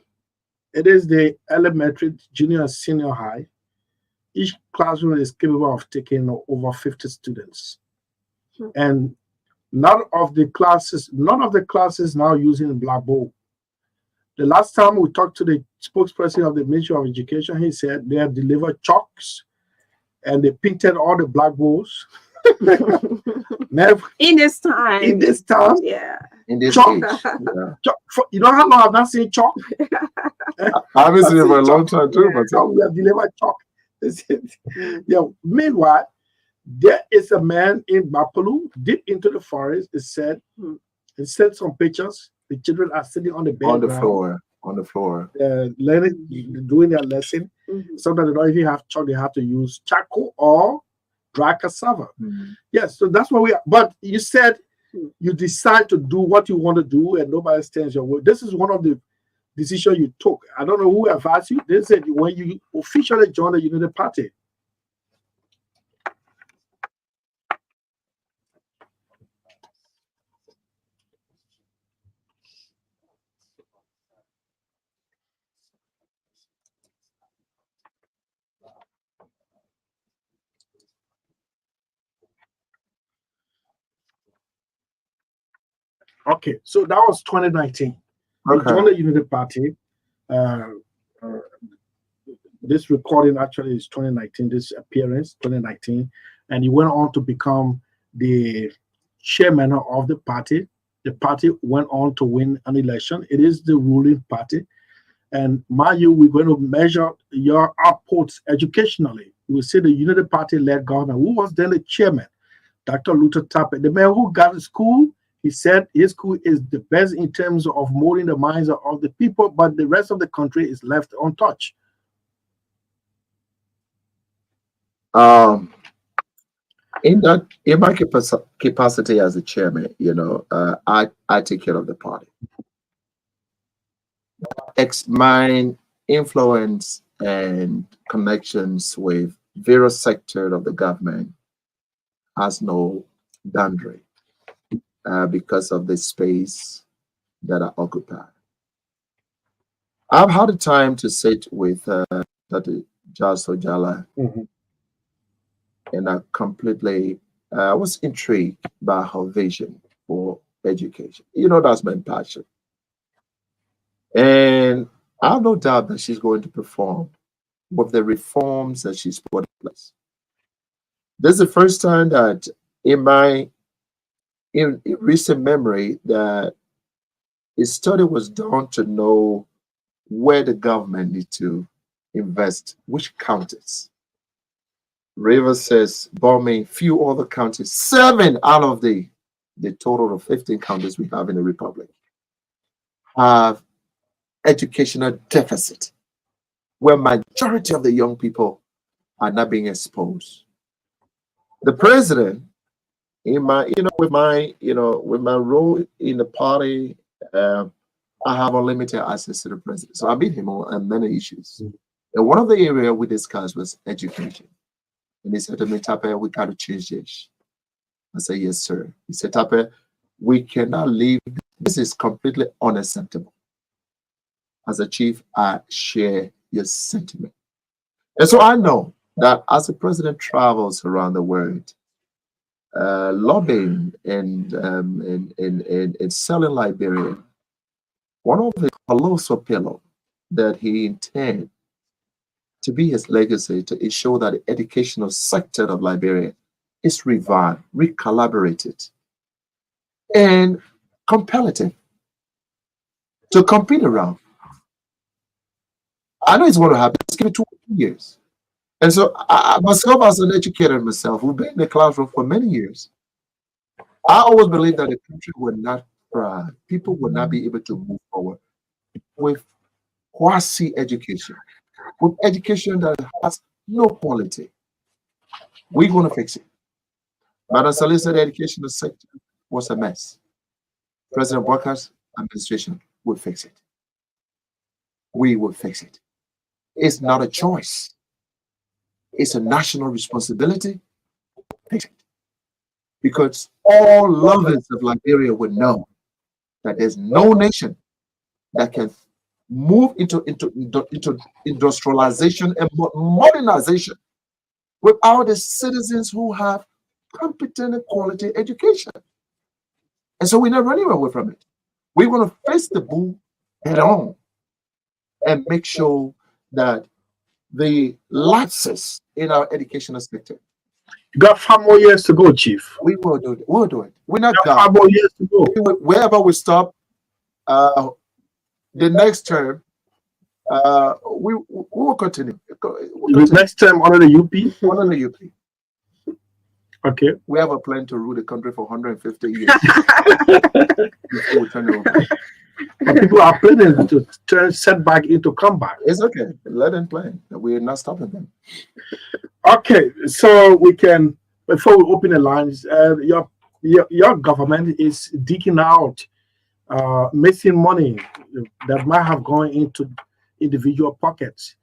it is the elementary, junior, senior high, each classroom is capable of taking over 50 students. And none of the classes now using Blackboard. The last time we talked to the spokesperson of the Ministry of Education, he said they have delivered chalks and they painted all the blackboards. In this time. Yeah. In this chalk. age. Yeah. Chalk. You know how long I've not seen chalk? I haven't seen it for a long time too. But we have delivered chalk. Yeah. Meanwhile, there is a man in Bapalu, deep into the forest. It said some pictures. The children are sitting on the bed. On the floor. Learning, doing their lesson. Sometimes they don't even have chalk, they have to use charcoal or dry cassava. Yes, so that's what we are. But you said you decide to do what you want to do and nobody stands your way. This is one of the decisions you took. I don't know who advised you. They said when you officially joined the United Party. Okay, so that was 2019. You joined the United Party. This recording actually is 2019, this appearance, 2019. And you went on to become the chairman of the party. The party went on to win an election. It is the ruling party. And mind you, we're going to measure your outputs educationally. We see the United Party led government. Who was then the chairman? Dr. Luther Tappe, the man who got the school. He said his school is the best in terms of molding the minds of the people, but the rest of the country is left untouched. In my capacity as a chairman, I take care of the party. My influence and connections with various sectors of the government has no boundary because of the space that I occupy. I've had a time to sit with Dr. Jas Ojala, and I was intrigued by her vision for education. That's my passion. And I have no doubt that she's going to perform with the reforms that she's put in place. This is the first time that in recent memory that a study was done to know where the government needs to invest, which counties. Rivers says, bombing, few other counties, 7 out of the total of 15 counties we have in the Republic have educational deficit, where majority of the young people are not being exposed. The president, In my, with my role in the party, I have unlimited access to the president. So I meet him on many issues. And one of the areas we discussed was education. And he said to me, Tape, we got to change this. I said, yes, sir. He said, Tape, we cannot leave. This is completely unacceptable. As a chief, I share your sentiment. And so I know that as the president travels around the world, lobbying and selling Liberia, one of the colossal pillar that he intends to be his legacy to ensure that the educational sector of Liberia is revived, recollaborated, and competitive to compete around. I know it's going to happen. Let's give it 2 years. And so I myself, as an educator myself, who've been in the classroom for many years, I always believe that the country will not thrive. People will not be able to move forward with quasi education, with education that has no quality. We're going to fix it. Madam Sellee said the educational sector was a mess. President Walker's administration will fix it. We will fix it. It's not a choice. It's a national responsibility. Fix it. Because all lovers of Liberia would know that there's no nation that can move into industrialization and modernization without the citizens who have competent and quality education. And so we're not running away from it. We want to face the bull head on and make sure that the lapses in our educational sector. You got 5 more years to go, Chief. We will do it. We'll do it. We're not You got gone. 5 more years to go. Wherever we stop, the next term, we will continue. The next time under the UP? Under the UP. Okay. We have a plan to rule the country for 150 years. Before we turn it over. But people are planning to turn setback into comeback. It's okay. Let them plan. We're not stopping them. Okay, so we can, before we open the lines, your government is digging out missing money that might have gone into individual pockets.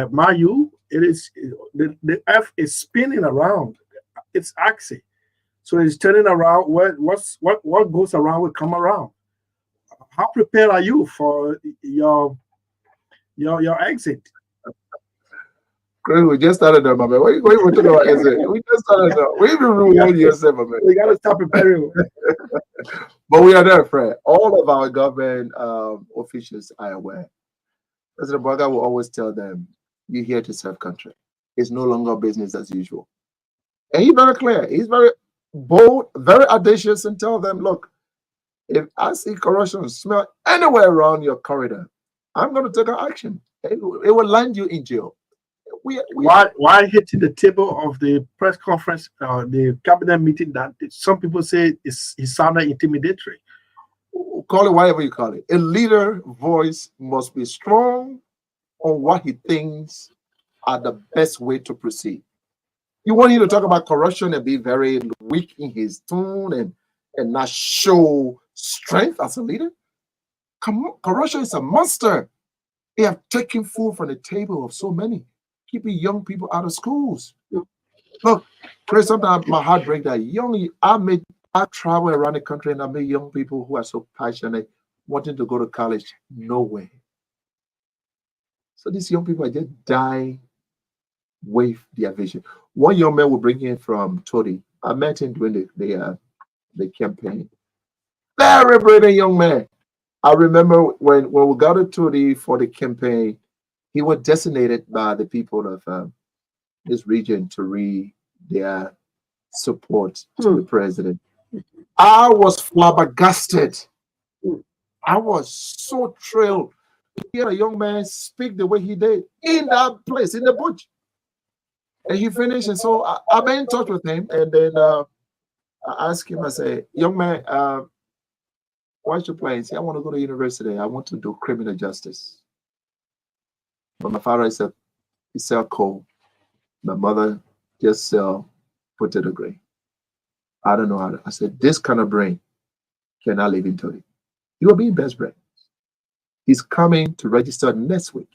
Mind you, it is the earth is spinning around. It's axis, so it's turning around. What goes around will come around. How prepared are you for your exit? Chris, we just started that, my man. What are you talking about exit? We just started that. We even reward yourself, my man. We gotta stop preparing. But we are there, Fred. All of our government officials are aware. President Braga will always tell them, you're here to serve country. It's no longer business as usual. And he's very clear. He's very bold, very audacious, and tell them, look, if I see corruption smell anywhere around your corridor, I'm going to take action. It will land you in jail. Why hitting the table of the press conference, the cabinet meeting that some people say he sounded intimidatory? Call it whatever you call it. A leader voice must be strong on what he thinks are the best way to proceed. You want him to talk about corruption and be very weak in his tone and not show strength as a leader? Corruption is a monster. They have taken food from the table of so many, keeping young people out of schools. Look, Chris, sometimes my heart breaks that I travel around the country and I meet young people who are so passionate, wanting to go to college. No way. So these young people are just dying with their vision. One young man will bring in from Todi. I met him during the campaign. Very brilliant young man. I remember when we got to Todi for the campaign, he was designated by the people of this region to read their support to the president. I was flabbergasted. I was so thrilled to hear a young man speak the way he did in that place, in the bush. And he finished, and so I've been in touch with him, and then I asked him, I said, young man, what's your plan? He said, I want to go to university. I want to do criminal justice. But my father said, he sell coal. My mother just sell potato grain. I don't know how to. I said, this kind of brain cannot live in Tony. He will be in best brain. He's coming to register next week.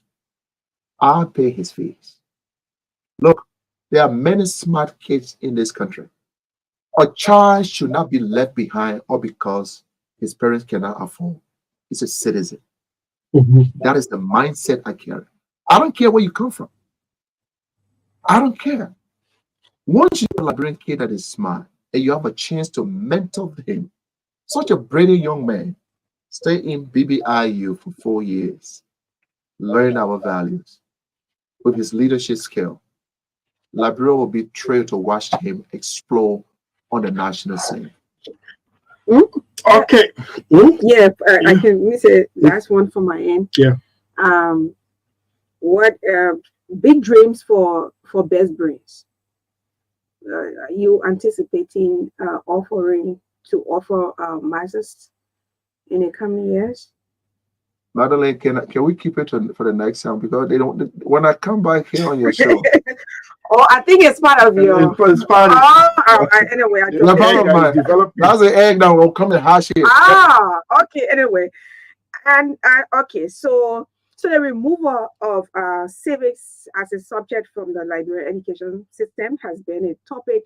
I'll pay his fees. Look, there are many smart kids in this country. A child should not be left behind or because his parents cannot afford. He's a citizen. That is the mindset I carry. I don't care where you come from. I don't care. Once you're a Liberian kid that is smart and you have a chance to mentor him, such a brilliant young man, stay in BBIU for 4 years, learn our values with his leadership skill. Liberia will be thrilled to watch him explore on the national scene. Okay. Yeah, I can say last one from my end. Yeah. What big dreams for Best Brains? Are you anticipating to offer masters in the coming years? Magdalene, can we keep it for the next time, because they don't. When I come back here on your show, Oh, I think it's part of your. It's part of Anyway, I the don't part of that my, is developing. that's the egg that will come and hash it. Okay. Anyway, and okay, so the removal of civics as a subject from the Liberian education system has been a topic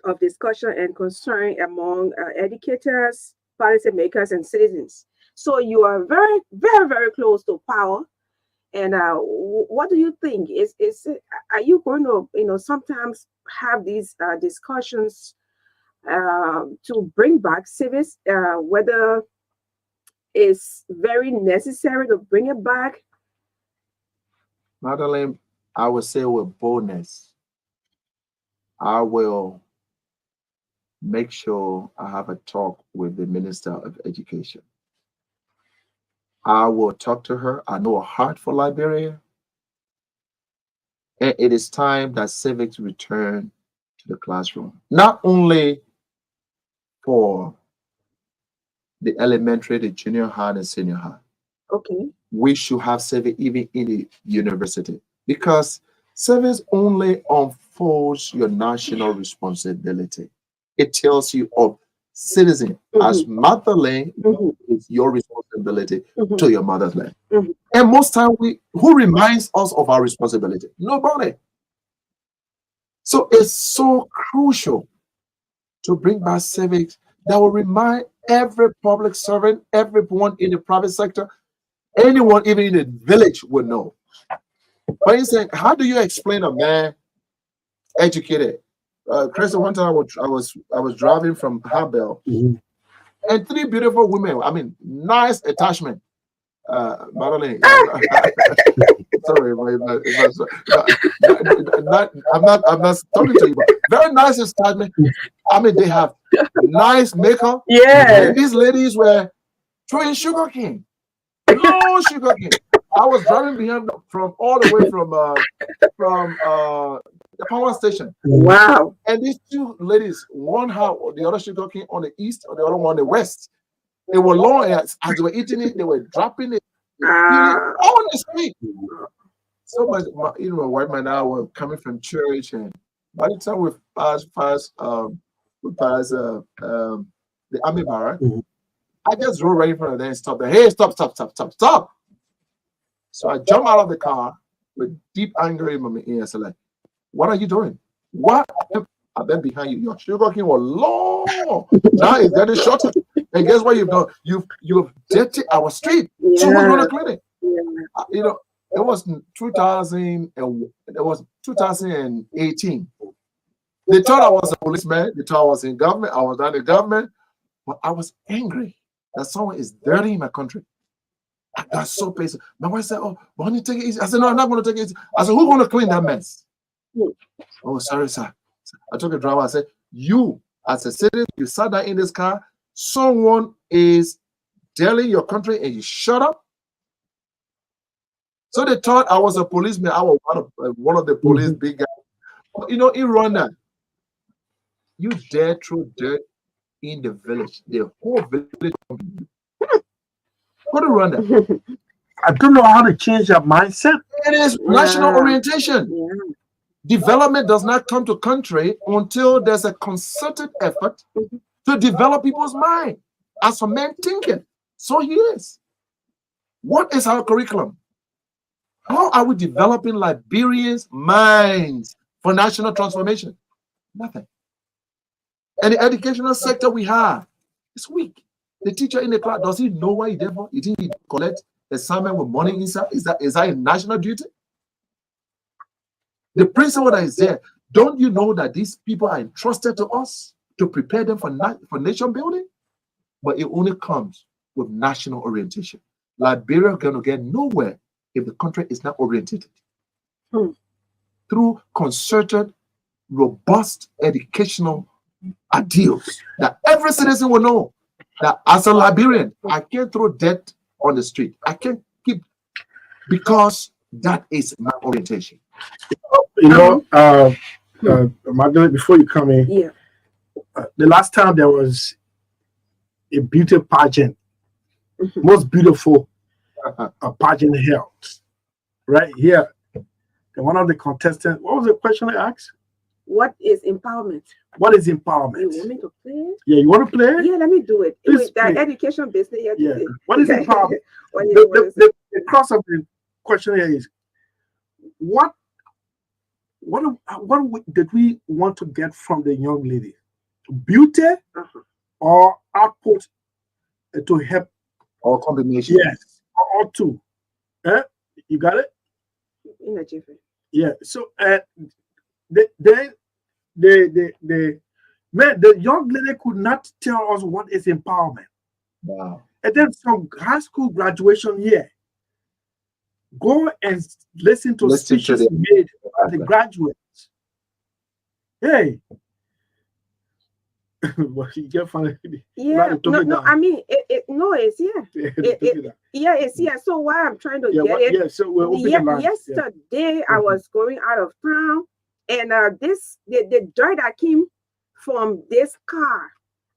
of discussion and concern among educators, policymakers, and citizens. So you are very, very, very close to power. And what do you think? Are you going to sometimes have these discussions to bring back civics? Whether it's very necessary to bring it back? Magdalene, I would say with boldness, I will make sure I have a talk with the Minister of Education. I will talk to her. I know a heart for Liberia. And it is time that civics return to the classroom. Not only for the elementary, the junior high, and senior high. Okay. We should have civics even in the university, because civics only unfolds your national responsibility. It tells you of citizen as motherland is your responsibility to your mother's land. And most time who reminds us of our responsibility? Nobody. So it's so crucial to bring back civics that will remind every public servant, everyone in the private sector, anyone even in the village would know. For instance, how do you explain a man educated? Chris, one time I was driving from Habel, and 3 beautiful women. I mean, nice attachment. Madeline, sorry, I'm not talking to you, but very nice attachment. I mean, they have nice makeup. Yeah. And these ladies were throwing sugar cane. No sugar cane. I was driving behind them from all the way from the power station. Wow. And these 2 ladies, one had the other sugar cane on the east, or the other one on the west. They were long, as they were eating it, they were dropping it, on the street. So my wife and I were coming from church, and by the time we passed the army barrack, I just drove right in front of them and stopped there. Hey, stop. So I jumped out of the car with deep anger in my ears. Like, what are you doing? What? I've been behind you. Your sugar cane was long. Now it's getting shorter. And guess what you've done? You've dirtied our street. So who's going to clean it? It was 2000 and it was 2018. They thought I was a policeman. They thought I was in government. I was not in government. But I was angry that someone is dirty in my country. I got so pissed. My wife said, "Oh, why don't you take it easy?" I said, "No, I'm not going to take it easy." I said, "Who's going to clean that mess?" Oh, sorry, sir. I took a driver. I said, "You, as a citizen, you sat down in this car. Someone is dirtying your country, and you shut up." So they thought I was a policeman. I was one of the police big guys. But, in Rwanda, you dare throw dirt in the village. The whole village. Go to Rwanda. I don't know how to change that mindset. It is national orientation. Development does not come to country until there's a concerted effort to develop people's mind. As for men thinking, so he is. What is our curriculum? How are we developing Liberians' minds for national transformation? Nothing. And the educational sector we have is weak. The teacher in the class, does he know why he therefore? He didn't collect assignment with money inside? Is that a national duty? The principle that is there, don't you know that these people are entrusted to us to prepare them for nation building? But it only comes with national orientation. Liberia is going to get nowhere if the country is not oriented. Through concerted, robust educational ideals that every citizen will know that as a Liberian, I can't throw debt on the street. I can't keep, because that is my orientation. Magdalene, before you come in, the last time there was a beauty pageant, most beautiful pageant held, right here. And one of the contestants, what was the question I asked? What is empowerment? What is empowerment? You want me to play? Yeah, you want to play? Yeah, let me do it. Please That education business. Yeah. What is empowerment? The crux of the question here is, what did we want to get from the young lady? Beauty or output to help? Or combination? Yes, or two. You got it? In a jiffy. Yeah. So the young lady could not tell us what is empowerment. Wow. And then from high school graduation year, go and listen to speeches made by the graduates. Hey. Well, you can't find it. Yeah, no, I mean, it's here. It's here. So why I'm trying to get it. Yeah, so we're opening yesterday I was going out of town, and the joy that came from this car,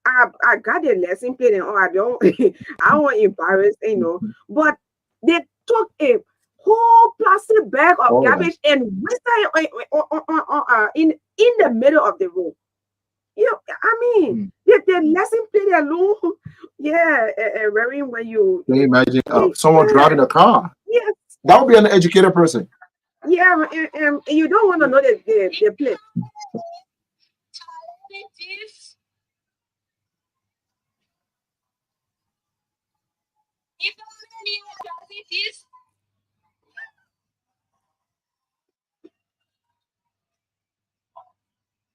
I got the lesson plate and all. I don't want to embarrass, but they took a whole plastic bag of garbage and wasted it in the middle of the road. I mean, the lesson plate alone, very when you. Can you imagine someone driving a car? Yes. That would be an educated person. Yeah, and you don't want to know the plate.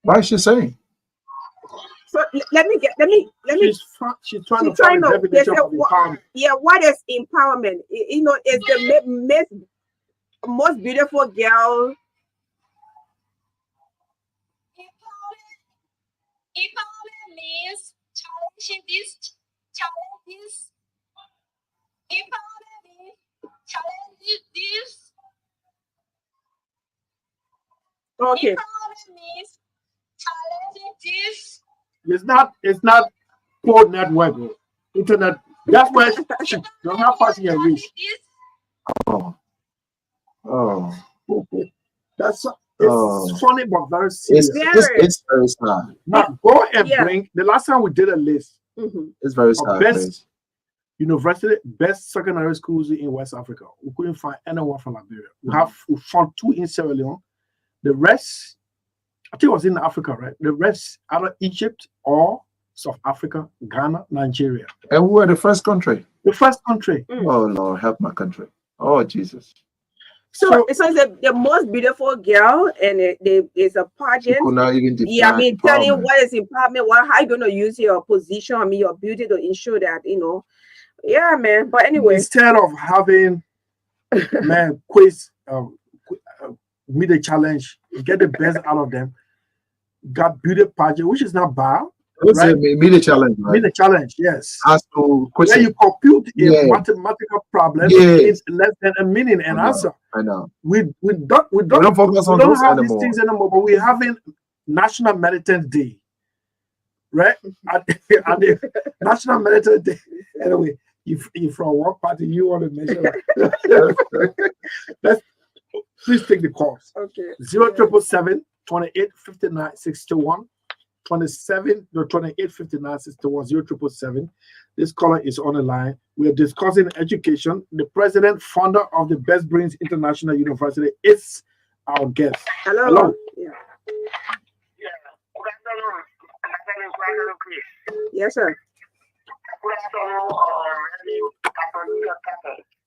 Why is she saying? So let me. She's trying to find the definition of empowerment. Yeah, what is empowerment? It's the most beautiful girl. Empowerment means challenging these challenges. Empowerment means challenging this. Okay. Empowerment means challenging this. It's not code network, internet. That's why she don't have passing a reach. That's it's funny but very serious. It's very sad. Now go and bring the last time we did a list. It's very sad. Best university, best secondary schools in West Africa. We couldn't find anyone from Liberia. We found 2 in Sierra Leone. The rest, I think it was in Africa, right? The rest, either Egypt or South Africa, Ghana, Nigeria. And we were the first country. The first country. Oh Lord, help my country. Oh Jesus. So it's the most beautiful girl, and it's a pageant. Could not even I mean, tell you what is empowerment. How you gonna use your position? I mean, your beauty to ensure that Yeah, man. But anyway, instead of having quiz, meet a challenge, get the best out of them, got beauty pageant, which is not bad. Right? Meet a challenge, right? Meet a challenge, yes. As to question. When you compute a mathematical problem in less than a minute and answer. I know. We don't focus on those have anymore. These things anymore, but we're having National Militant Day. Right? at the National Militant Day. Anyway, if from one party you want to mention Please take the calls. Okay. 0777 28 59 61. 28 59 61 0777. This caller is on the line. We are discussing education. The president, founder of the Best Brains International University, is our guest. Hello. Hello. Yeah. Yeah. Good afternoon. Magdalene, good afternoon, please. Yes, sir. Good afternoon,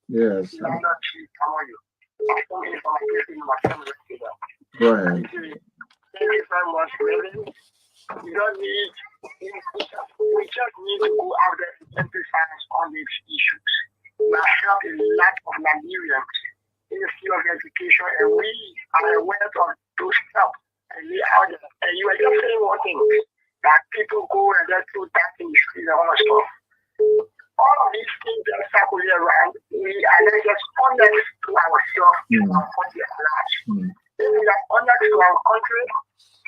Yes. how are you? Go ahead. Thank you very much, really. We don't need, we just need to go out there and emphasize on these issues. We have helped a lot of Nigerians in the field of education, and we are aware of those help. And we are there. And you are just saying one thing, that people go and just do that in the street and all that stuff. All of these things that circle around, we are not just honest to ourselves and our country at large. If we are honest to our country,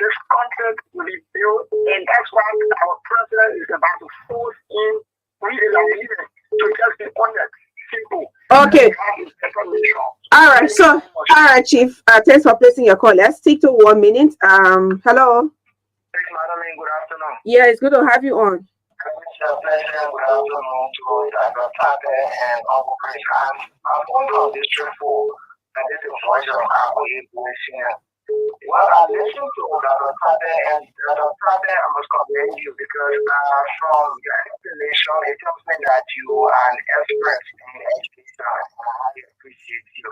this country will be built, and that's why our president is about to force in real to just be honest, simple. Okay. All right. So, all right, Chief. Thanks for placing your call. Let's stick to 1 minute. Hello. Thanks, Madeline. Good afternoon. Yeah, it's good to have you on. It's a pleasure. Good afternoon to Dr. Tate and Uncle Chris. I'm going from District 4, and this is Voice of Apple Equation. Well, I listened to Dr. Tate, and Dr. Tate, I must commend you because from your explanation, it tells me that you are an expert in education, and I highly appreciate you.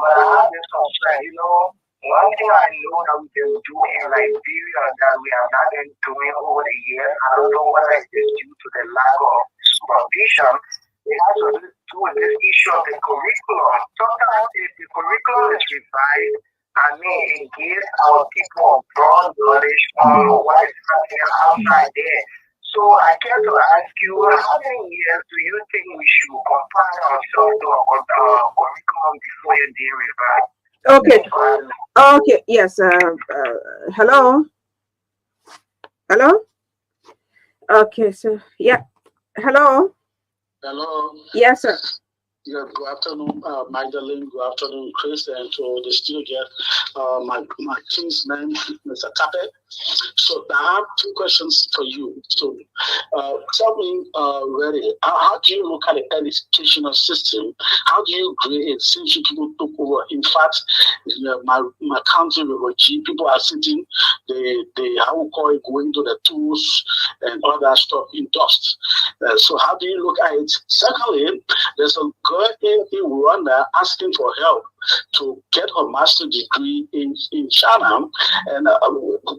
But I have this concern, one thing I know that we can do in Liberia that we have not been doing over the years, I don't know whether it is due to the lack of supervision, it has to do with this issue of the curriculum. Sometimes if the curriculum is revised, it gives our people broad knowledge on what is happening outside there. So I care to ask you, how many years do you think we should confine ourselves to our curriculum before it being revised? Okay. Okay. Yes. Hello. Hello. Okay. So yeah. Hello. Hello. Yes, sir. Yeah, good afternoon, Magdalene. Good afternoon, Chris, and to the studio. My king's name, Mr. Tape. So I have two questions for you. So tell me, really, how do you look at the educational system? How do you grade it since you people took over? In fact, my country, people are sitting, they how we call it, going to the tools and all that stuff in dust. So how do you look at it? Secondly, there's a girl in Rwanda asking for help to get her master's degree in China. And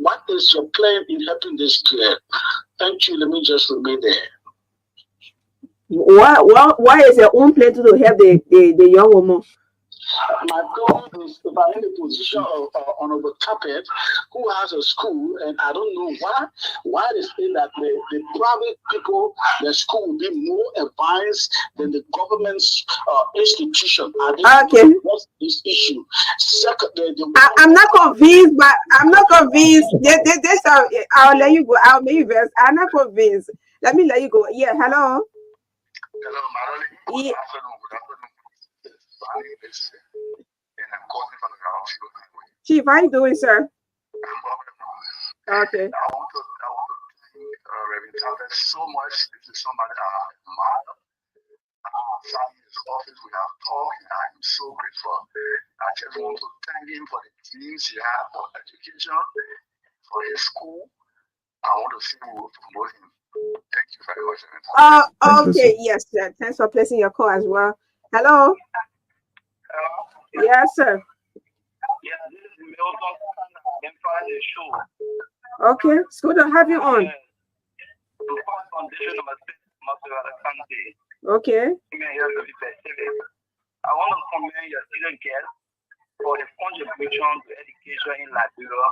what is your plan in helping this girl? Thank you. Let me just remain there. Why is your own plan to help the young woman? My goal is if I'm in a position of Honorable Capet, who has a school, and I don't know why they say that the private people, the school will be more advanced than the government's institution. Okay. What's this issue? Second, I'm not convinced, but I'm not convinced. I'll let you go. I'll make you verse. I'm not convinced. Let me let you go. Yeah. Hello. Hello, Madeline. Yeah. Good afternoon. My name is, and I'm calling from the Roundfield Highway. Chief, how you doing, sir? I'm Okay. I want to thank Reverend Talbot so much. This is somebody I admire. From his office, we have talked, and I am so grateful. I just want to thank him for the dreams he had for education, for his school. I want to see we will promote him. Thank you very much. Okay. Yes, sir. Thanks for placing your call as well. Hello. Hello? Yes, sir. Yeah, this is Milton. I'm trying to show. Okay, it's good to have you on. Okay. I want to commend your student guests for the contribution to education in Liberia.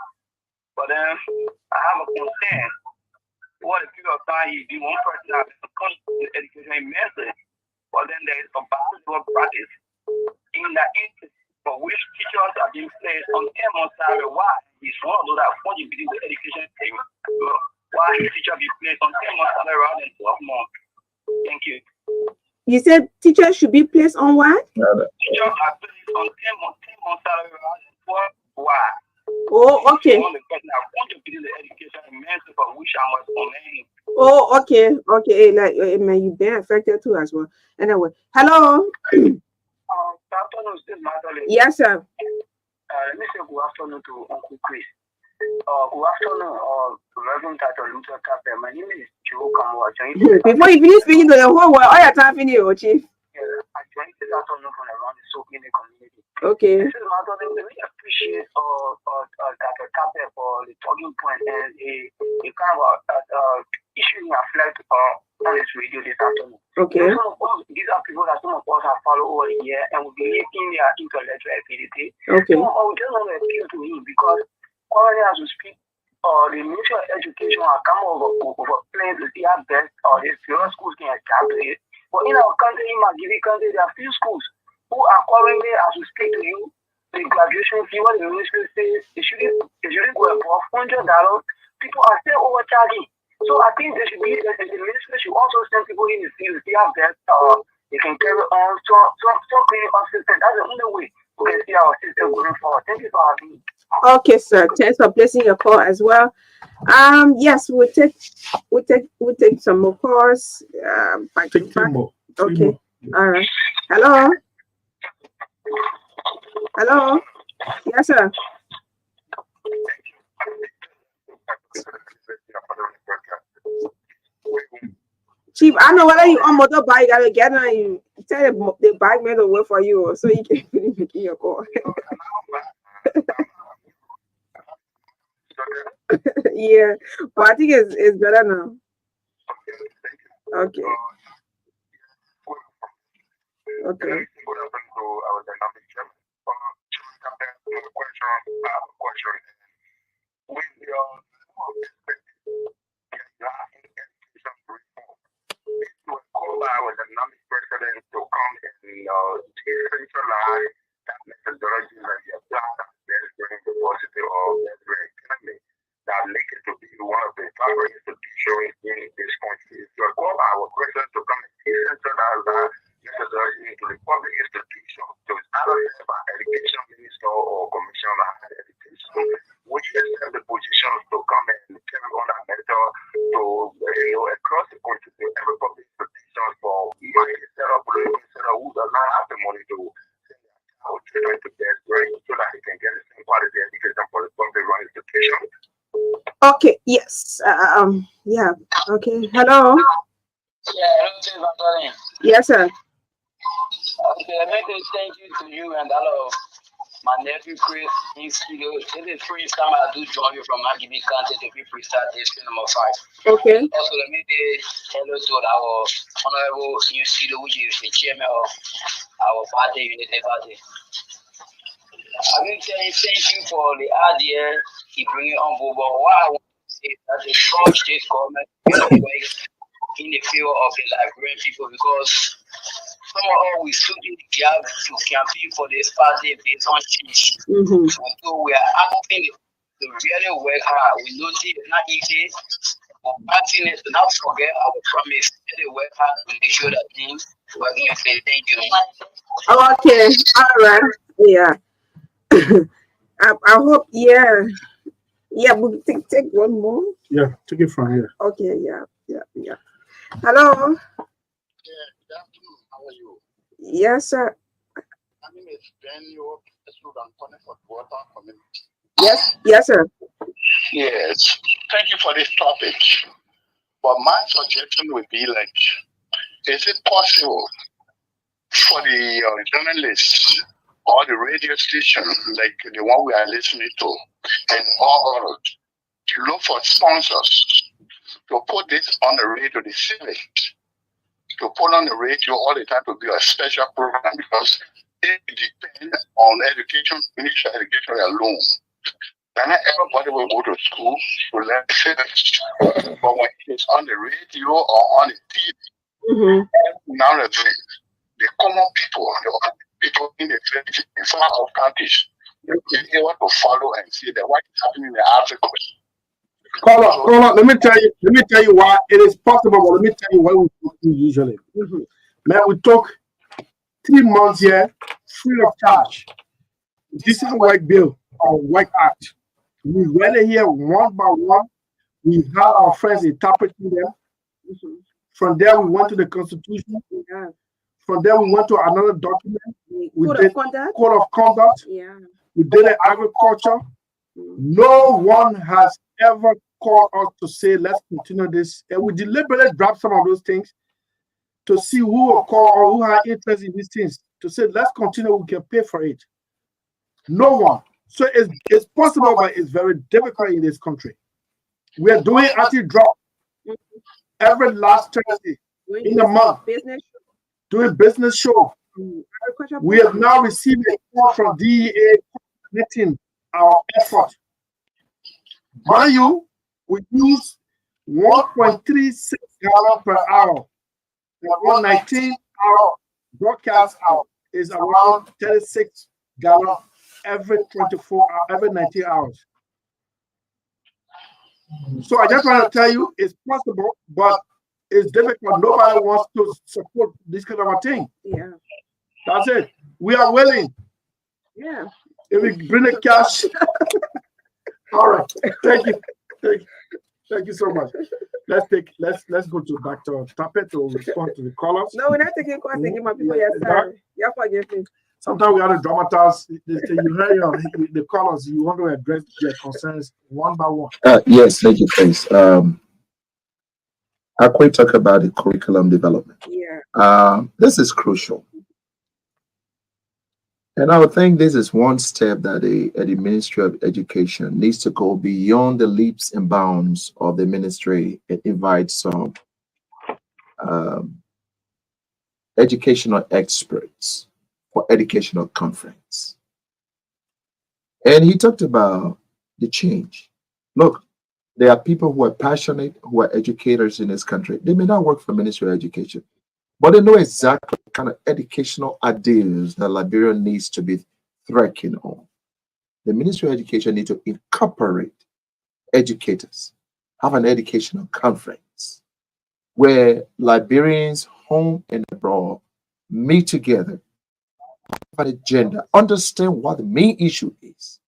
But then I have a concern. What a period of time you do one person has to contribute to education immensely, but then there is a bad practice in the interest for which teachers are being placed on 10 months salary. Why is one of those that contribute to education payment? Why should teacher be placed on 10 months salary rather than 12 months? Thank you. You said teachers should be placed on what? Teachers are placed on 10 months on salary. Why? Oh, okay. I want to build the education immensely for which I must commend. Oh, okay. Okay. Like, man, you've been affected too as well. Anyway, hello. Good afternoon, Steve Magdalene. Yes, sir. Let me say good afternoon to Uncle Chris. Good afternoon, Reverend Tato Luther Capel. My name is Joe Kamwa. Before you finish speaking to the whole world, all your time finish, Chief. I joined this afternoon from around the Soaking community. Okay. This is Magdalene. We really appreciate Tato Capel for the talking point and a kind of issue in reflect on this radio this afternoon. Okay. These are people that some of us have followed over the year and will be making their intellectual ability. Okay. So I would just want to appeal to him because currently as we speak, the Ministry of Education has come over plans to see how best the fewer schools can adapt to it. But in our country, in Magdalene country, there are few schools who are currently, as we speak to you, the graduation fee, what the ministry says, it shouldn't go above $100. People are still overcharging. So I think there should be, the ministry should also send people in the field to see how best they can carry on. So cleaning our system. That's the only way we can see our system going forward. Thank you for having me. Okay, sir. Thanks for placing your call as well. Yes, we'll take some more calls. Take two more. Okay. All right. Hello. Hello. Yes, sir. Chief, I know whether you on motorbike, you gotta get on you. Tell the bike man to wait for you so you can finish making your call. Yeah, but I think it's better now. Okay. Okay. I was a president to come and decentralize that methodology that you apply during the positive or economy that make it to be one of the primary institutions in this country. So I call our president to come and decentralize that methodology into the public institution to either by education minister or commissioner of higher education, which accept the positions to come and carry on that method to across the country to every public institution for money set up who does not have the money to send our children to best grade so that they can get the same quality education for the public run institution. Okay. Yes. Yeah. Okay. Hello. Yeah, Yes, sir. okay, let me thank you to you and hello, my nephew Chris in studio. This is the first time I do join you from Magdalene County to be freestyle district number 5. Okay. Also, let me say hello to our honorable in studio, which is the chairman of our party, Unity Party. I will tell you thank you for the idea he bringing on board. But what I want to say is that the strong state government really works in the favor of the Liberian people because some of us we stood in the gap to campaign for this party based on change. Mm-hmm. So we are asking to really work hard. We know it's not easy, but asking is to not forget our promise. Really work hard to make sure that things work in favor. Thank you. Okay. All right. Yeah. I hope. Yeah. Yeah. We'll take one more. Yeah, take it from here. Okay. Yeah. Hello. Yeah, good afternoon. How are you? Yes, sir. My name is Ben York, a student for the Water Community. Yes, sir. Yes, thank you for this topic. But my suggestion would be like, is it possible for the journalists or the radio station, like the one we are listening to, and all others, to look for sponsors to put this on the radio, the civic, to put on the radio all the time to be a special program because it depends on education, initial education alone. Then everybody will go to school to learn civics. But when it's on the radio or on the TV, now the common people, the other people in the village, in some of countries, they want to follow and see that what is happening in the Africa. Caller, let me tell you why it is possible, but let me tell you why we do usually. Man, we took 3 months here free of charge. decent white bill or white act. We read it here one by one. We have our friends interpreting them. Mhm. From there, we went to the Constitution. Yeah. From there, we went to another document. The We code did of conduct. code of conduct. Yeah. We did the agriculture. Mm. No one has ever called us to say, let's continue this. And we deliberately dropped some of those things to see who will call or who have interest in these things. To say, let's continue, we can pay for it. No one. So it's possible, but it's very difficult in this country. We are doing anti-drug every last Thursday Going in to the month, business. doing business show. Agriculture We have program. now received a call from DEA coordinating our effort. Mind you, we use 1.36 gallon per hour. The 119 hour broadcast hour is around 36 gallon every 24 hours, every 19 hours. So I just want to tell you it's possible, but it's difficult. Nobody wants to support this kind of a thing. Yeah. That's it. We are willing. Yeah. If we bring the cash. All right. Thank you. Thank you so much. Let's go to Dr. Tappet to respond to the callers. No, we're not taking calls. Taking my people. Yeah, Yes, sir. Yeah, forgive me. Sometimes we have to dramatize. You hear the callers, you want to address their concerns one by one. Yes, thank you, Chris. I quite talk about the curriculum development. Yeah. This is crucial. And I would think this is one step that the Ministry of Education needs to go beyond the leaps and bounds of the ministry and invite some um, educational experts for educational conference. And he talked about the change. Look, there are people who are passionate, who are educators in this country. They may not work for Ministry of Education, but they know exactly the kind of educational ideals that Liberia needs to be thinking on. The Ministry of Education needs to incorporate educators, have an educational conference where Liberians home and abroad meet together, have an agenda, understand what the main issue is.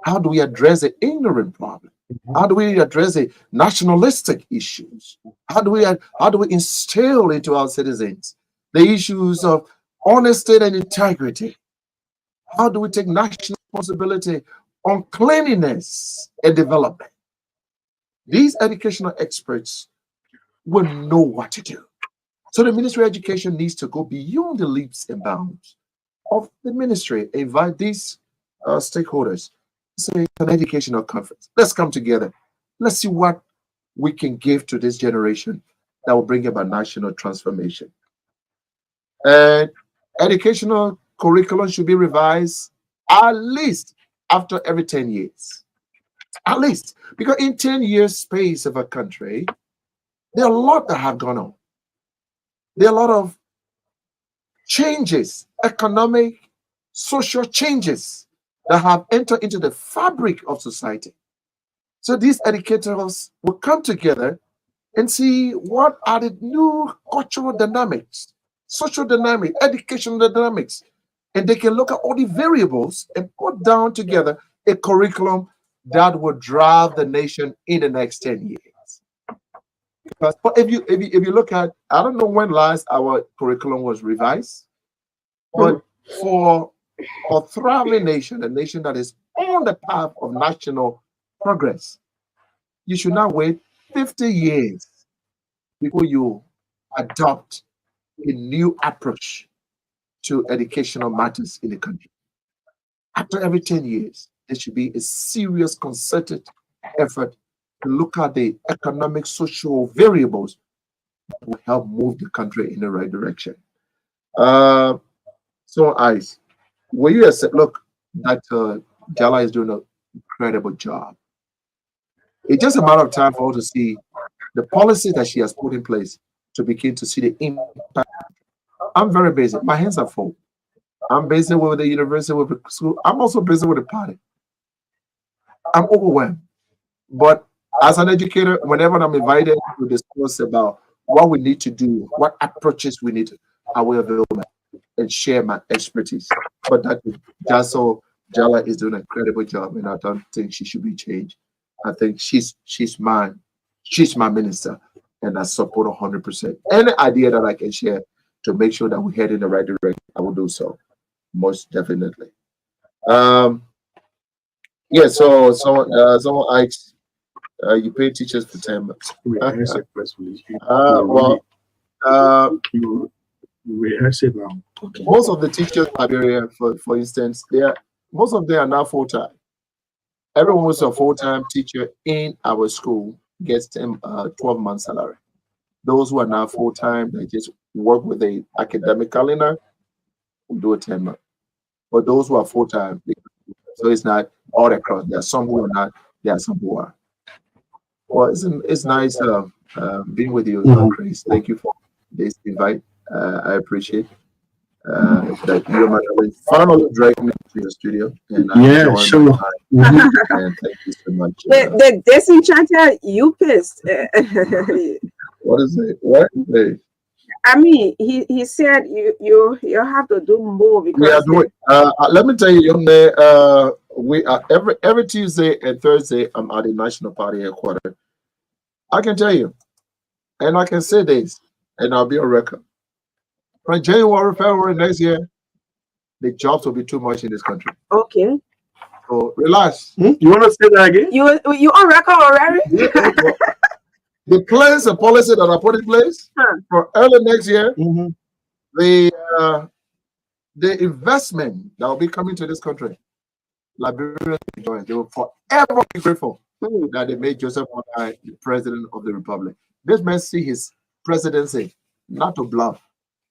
How do we address the ignorant problem? How do we address the nationalistic issues? How do we instill into our citizens the issues of honesty and integrity? How do we take national responsibility on cleanliness and development? These educational experts will know what to do. So the Ministry of Education needs to go beyond the leaps and bounds of the ministry, invite these stakeholders, say an educational conference. Let's come together. Let's see what we can give to this generation that will bring about national transformation. And educational curriculum should be revised at least after every 10 years. At least. Because in 10 years space of a country, there are a lot that have gone on. There are a lot of changes, economic, social changes that have entered into the fabric of society. So these educators will come together and see what are the new cultural dynamics, social dynamics, educational dynamics, and they can look at all the variables and put down together a curriculum that will drive the nation in the next 10 years. But if you look at, I don't know when last our curriculum was revised, but for a thriving nation, a nation that is on the path of national progress, you should not wait 50 years before you adopt a new approach to educational matters in the country. After every 10 years, there should be a serious concerted effort to look at the economic, social variables that will help move the country in the right direction. So, Ice, will you accept? Look, Dr. Jala is doing an incredible job. It's just a matter of time for her to see the policies that she has put in place to begin to see the impact. I'm very busy. My hands are full. I'm busy with the university, with the school. I'm also busy with the party. I'm overwhelmed. But as an educator, whenever I'm invited to discuss about what we need to do, what approaches we need, I will avail and share my expertise. But that just so Jala is doing an incredible job, and I don't think she should be changed. I think she's my minister, and I support 100%. Any idea that I can share to make sure that we head in the right direction, I will do so, most definitely. Um, yeah. So someone asked, you pay teachers for 10 months. Rehearse a press release. Well, uh, You rehearse it now. most of the teachers in Liberia, for instance, most of them are now full time. Everyone who's a full time teacher in our school gets 12 months salary. Those who are not full time, they just work with a academic calendar, will do a 10 month. But those who are full time, so it's not all across. There are some who are not. There are some who are. Well, it's nice being with you, Chris. Thank you for this invite. I appreciate that you're my finally dragged me to the studio, and I Yeah, enjoy sure. my time. And thank you so much. The disenchanted you pissed. What is it? What is it? I mean, he said you have to do more We are because doing. Let me tell you, young man. We are every Tuesday and Thursday. I'm at the National Party headquarters. I can tell you, and I can say this, and I'll be on record. From January, February next year, the jobs will be too much in this country. okay. So relax. You want to say that again? You on record already? The plans and policy that are put in place for early next year, the the investment that will be coming to this country, Liberians enjoy. They will forever be grateful that they made Joseph Boakai the president of the republic. This man see his presidency not to bluff.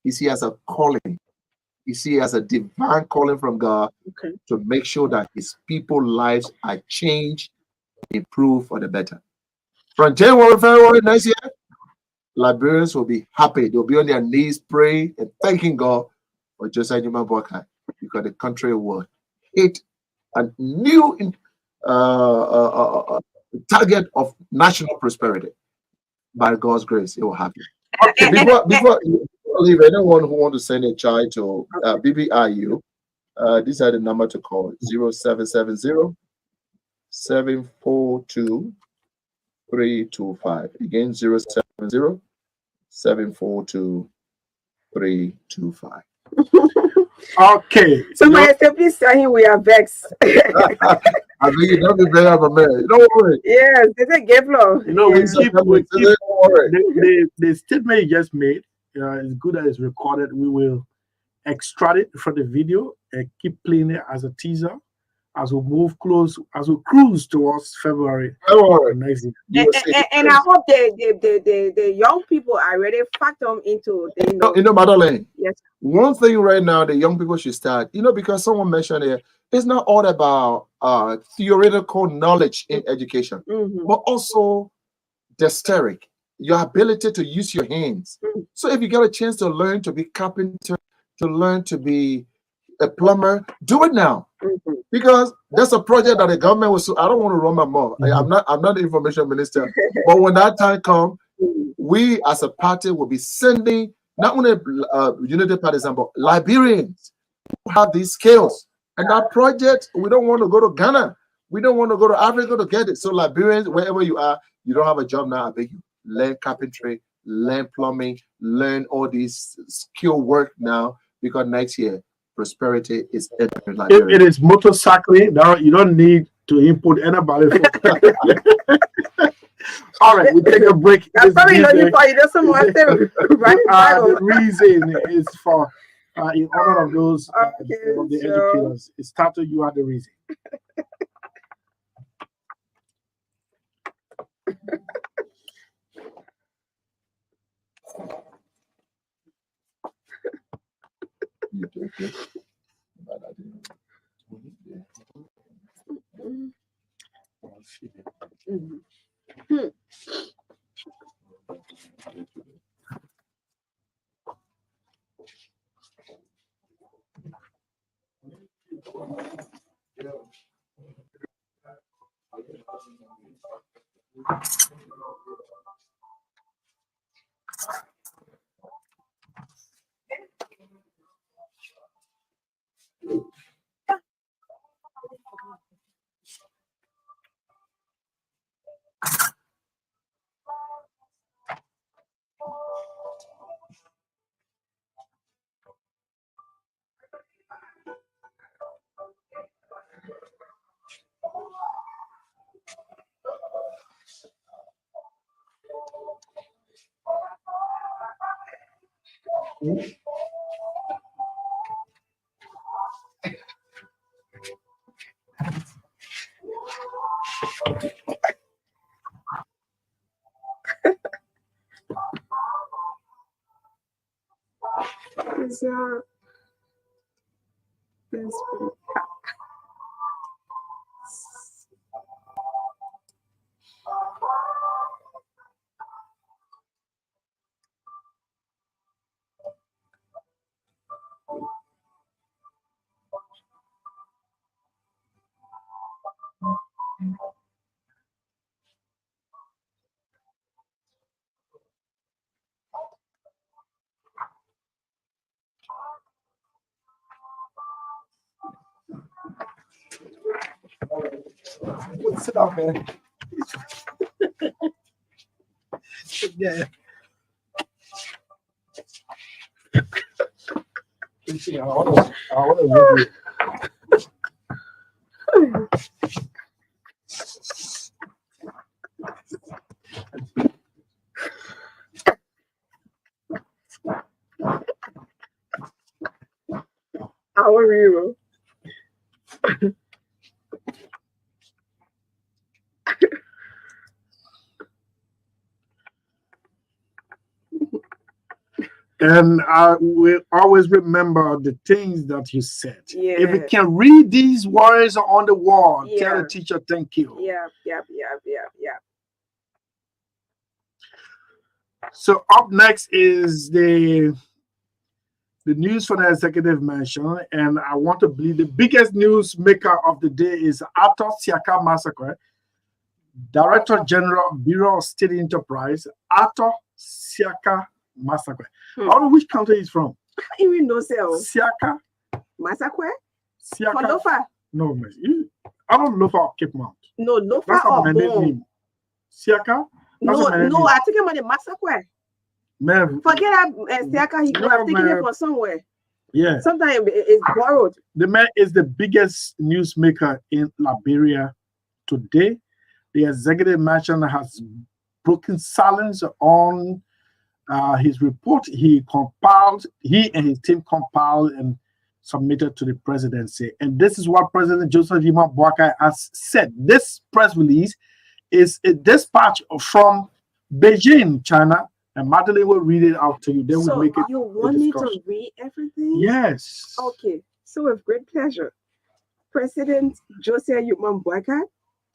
He see as a calling. He see as a divine calling from God to make sure that his people's lives are changed, improved for the better. From January, February next year, Liberians will be happy. They'll be on their knees praying and thanking God for Joseph Boakai because the country will hit a new target of national prosperity. By God's grace, it will happen. Okay, before you leave, anyone who want to send a child to BBIU, these are the number to call: 0770 742 325. Again, 070 742 325. Okay. Somebody say, please tell him we are vexed. I mean, you don't be very of a man. Don't worry. Yes, they say give love. You know, we Yes. keep Don't worry. the statement you just made. It's good that it's recorded. We will extract it from the video and keep playing it as a teaser as we move close, as we cruise towards February Don't worry. next year. You will see it. And I hope the young people are already factor into the Magdalene. Yes. One thing right now, the young people should start, because someone mentioned it, it's not all about theoretical knowledge in education, but also dexteric, your ability to use your hands. So if you get a chance to learn to be carpenter, to learn to be a plumber, do it now. Because there's a project that the government was. I don't want to run my mouth. I'm not the information minister. But when that time comes, we as a party will be sending not only Unity Partisans, but Liberians who have these skills. And that project, we don't want to go to Ghana. We don't want to go to Africa to get it. So Liberians, wherever you are, you don't have a job now, I beg you. Learn carpentry, learn plumbing, learn all these skill work now, because next year prosperity is entering Liberia. If it is motorcycling, now you don't need to input anybody for. All right, we take a break. I'm probably looking for you. There's someone there. The reason is for in honor of those of the educators. It's Tato, you are the reason. Is this Sit down, man. Yeah. I want to read it. our hero? And I will always remember the things that you said. Yeah. If you can read these words on the wall, tell Yeah. the teacher thank you. Yeah. So up next is the news for the executive mansion, and I want to believe the biggest news maker of the day is Arthur Siaka Massacre, Director General, Bureau of State Enterprise. Arthur Siaka Massacre. I don't know which country he's from. Even no sell. Siaka. Massacre? Siaka. Lofa? No, man. I don't know for Cape Mount. No, Lofa That's not or my Bone? name. Siaka? That's No, not my name. I think I'm on the Massacre. Man. Forget that Siaka, he could have taken it from somewhere. Yeah. Sometimes it's borrowed. The man is the biggest newsmaker in Liberia today. The executive mansion has broken silence on his report. He and his team compiled and submitted to the presidency. And this is what President Joseph Yuma Boakai has said. This press release is a dispatch from Beijing, China. And Magdalene will read it out to you. Then we'll make it. You want me to read everything? Yes. Okay. So with great pleasure, President Joseph Yuma Boakai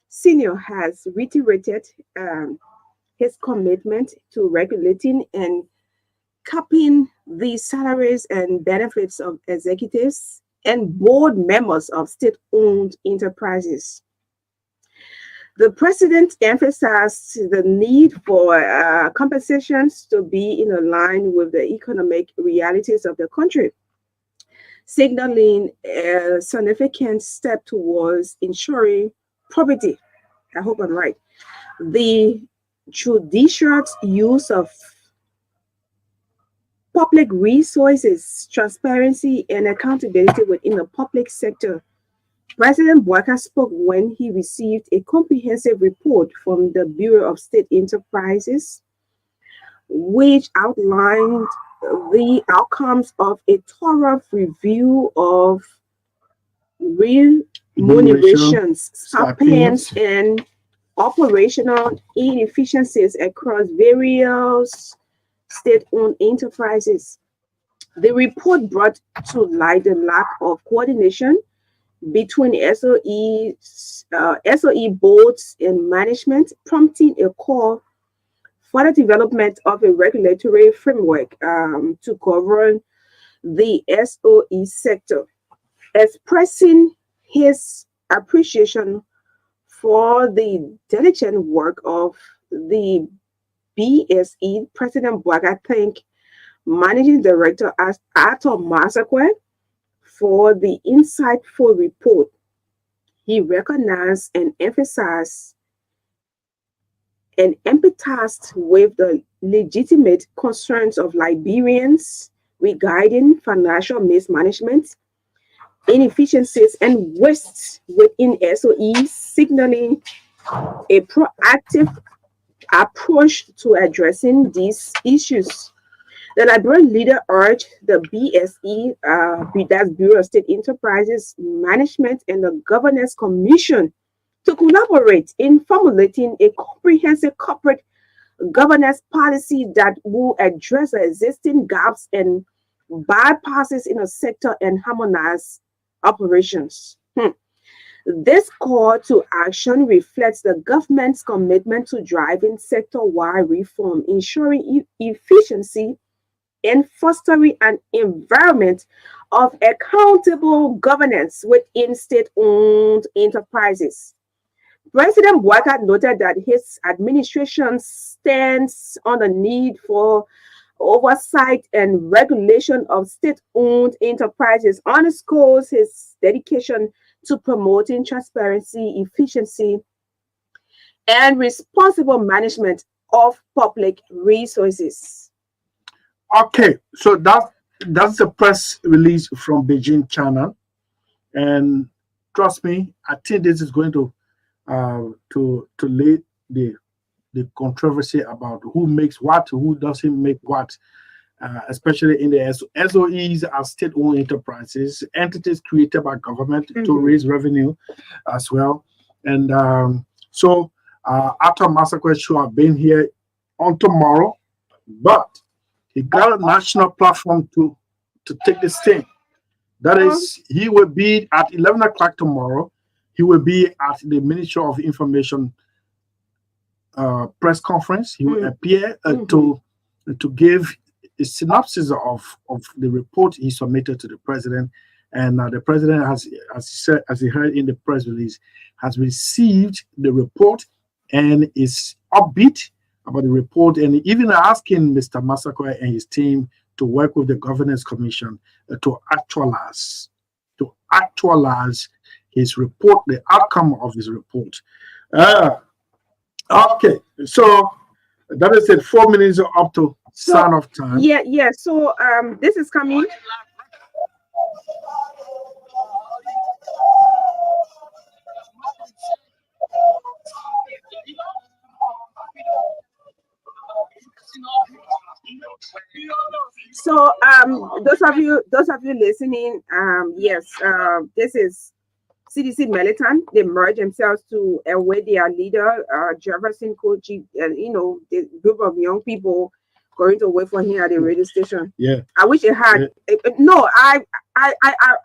Senior has reiterated his commitment to regulating and capping the salaries and benefits of executives and board members of state-owned enterprises. The president emphasized the need for compensations to be in line with the economic realities of the country, signaling a significant step towards ensuring probity. I hope I'm right. The judicious use of public resources, transparency, and accountability within the public sector. President Boakai spoke when he received a comprehensive report from the Bureau of State Enterprises, which outlined the outcomes of a thorough review of remunerations, stipends, and operational inefficiencies across various state-owned enterprises. The report brought to light the lack of coordination between SOE boards and management, prompting a call for the development of a regulatory framework to govern the SOE sector, expressing his appreciation for the diligent work of the BSE. President Boakai thanked Managing Director Arthur Massacre for the insightful report. He recognized and emphasized and empathized with the legitimate concerns of Liberians regarding financial mismanagement, inefficiencies, and wastes within SOE, signaling a proactive approach to addressing these issues. The Liberian leader urged the BSE, that's Bureau of State Enterprises Management, and the Governance Commission to collaborate in formulating a comprehensive corporate governance policy that will address the existing gaps and bypasses in the sector and harmonize operations. This call to action reflects the government's commitment to driving sector-wide reform, ensuring efficiency, and fostering an environment of accountable governance within state-owned enterprises. President Boyka noted that his administration stands on the need for oversight and regulation of state-owned enterprises, underscores his dedication to promoting transparency, efficiency, and responsible management of public resources. Okay, so that's the press release from Beijing, China, and trust me, I think this is going to lay the controversy about who makes what, who doesn't make what, especially in the SOEs are state-owned enterprises, entities created by government to raise revenue as well. And so Arthur Massacre should have been here on tomorrow, but he got a national platform to take this thing. That is, he will be at 11 o'clock tomorrow. He will be at the Ministry of Information press conference. He will appear to give a synopsis of the report he submitted to the president. And the president has, as he heard in the press release, has received the report and is upbeat about the report, and even asking Mr. Massacre and his team to work with the Governance Commission to actualize his report, the outcome of his report. Okay, so that is it. 4 minutes up to sign off time. Yeah. So this is coming. So those of you listening, yes, this is CDC militant. They merge themselves to await their leader, Jefferson Kochi, the group of young people going to wait for him at the radio station. Yeah, I wish it had. No, I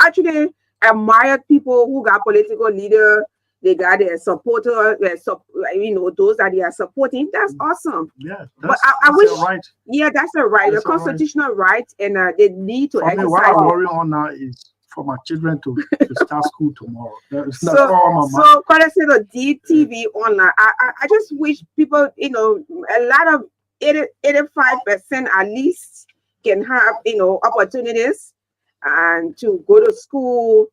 actually admired people who got political leader. They got their supporter, those that they are supporting. That's awesome. Yeah, but I wish, right. Yeah, that's a right, a constitutional right, and they need to exercise. What I'm worrying on now is for my children to start school tomorrow. That's all my mind. So, quite I say the DTV online. I just wish people, a lot of 85% at least can have, opportunities and to go to school,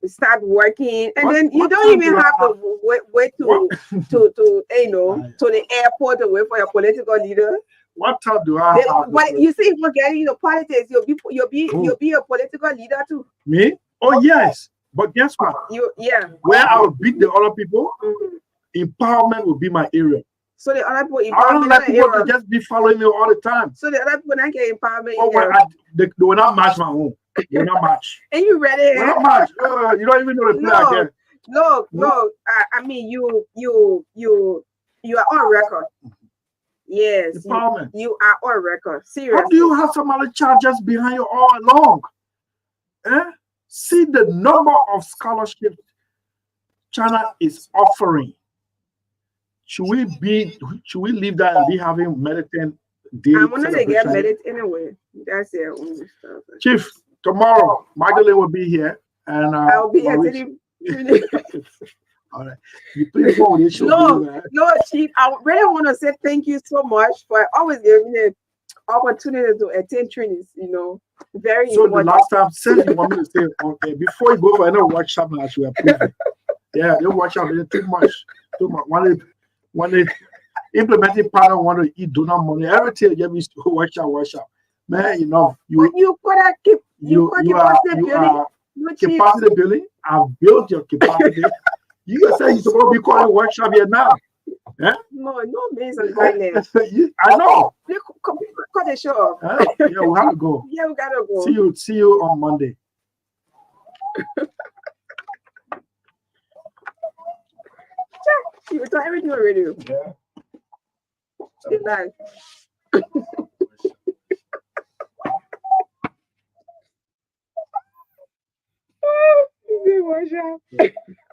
start working, and then you don't even have to wait to the airport to wait for your political leader. What time do I have? But you see, if we're getting into politics, you'll be a political leader too. Me? Oh yes, but guess what? Where I will beat the other people, empowerment will be my area. So the other people, I don't like people to just be following me all the time. So the other people not get empowerment. Oh, well, they will not match my own. They will not match. And you ready? They will not match. You don't even know the play again. No. I mean, you are on record. Yes, you are on record. Seriously. How do you have some other charges behind you all along? See the number of scholarships China is offering. Should we leave that and be having Meditate Day? I want to get Meditate anyway. That's their own stuff. Chief, tomorrow Magdalene will be here, and I'll be here. All right. You please go with this No, Chief. I really want to say thank you so much for always giving me the opportunity to attend trainings. Very important. The last time, since you want me to say, okay, before you go for any workshop, I should approve. Yeah, the workshop is too much. When the implementing partner want to eat donor money, everything you used to workshop. Man, you gotta keep capacity building. I've built your capacity. You can say you're supposed to be calling workshop here now. Huh? No means and violence. I know. Cut the show off. Huh? Yeah, we have to go. Yeah, we gotta go. See you on Monday. You done everything already. Yeah. Good night. Watch out.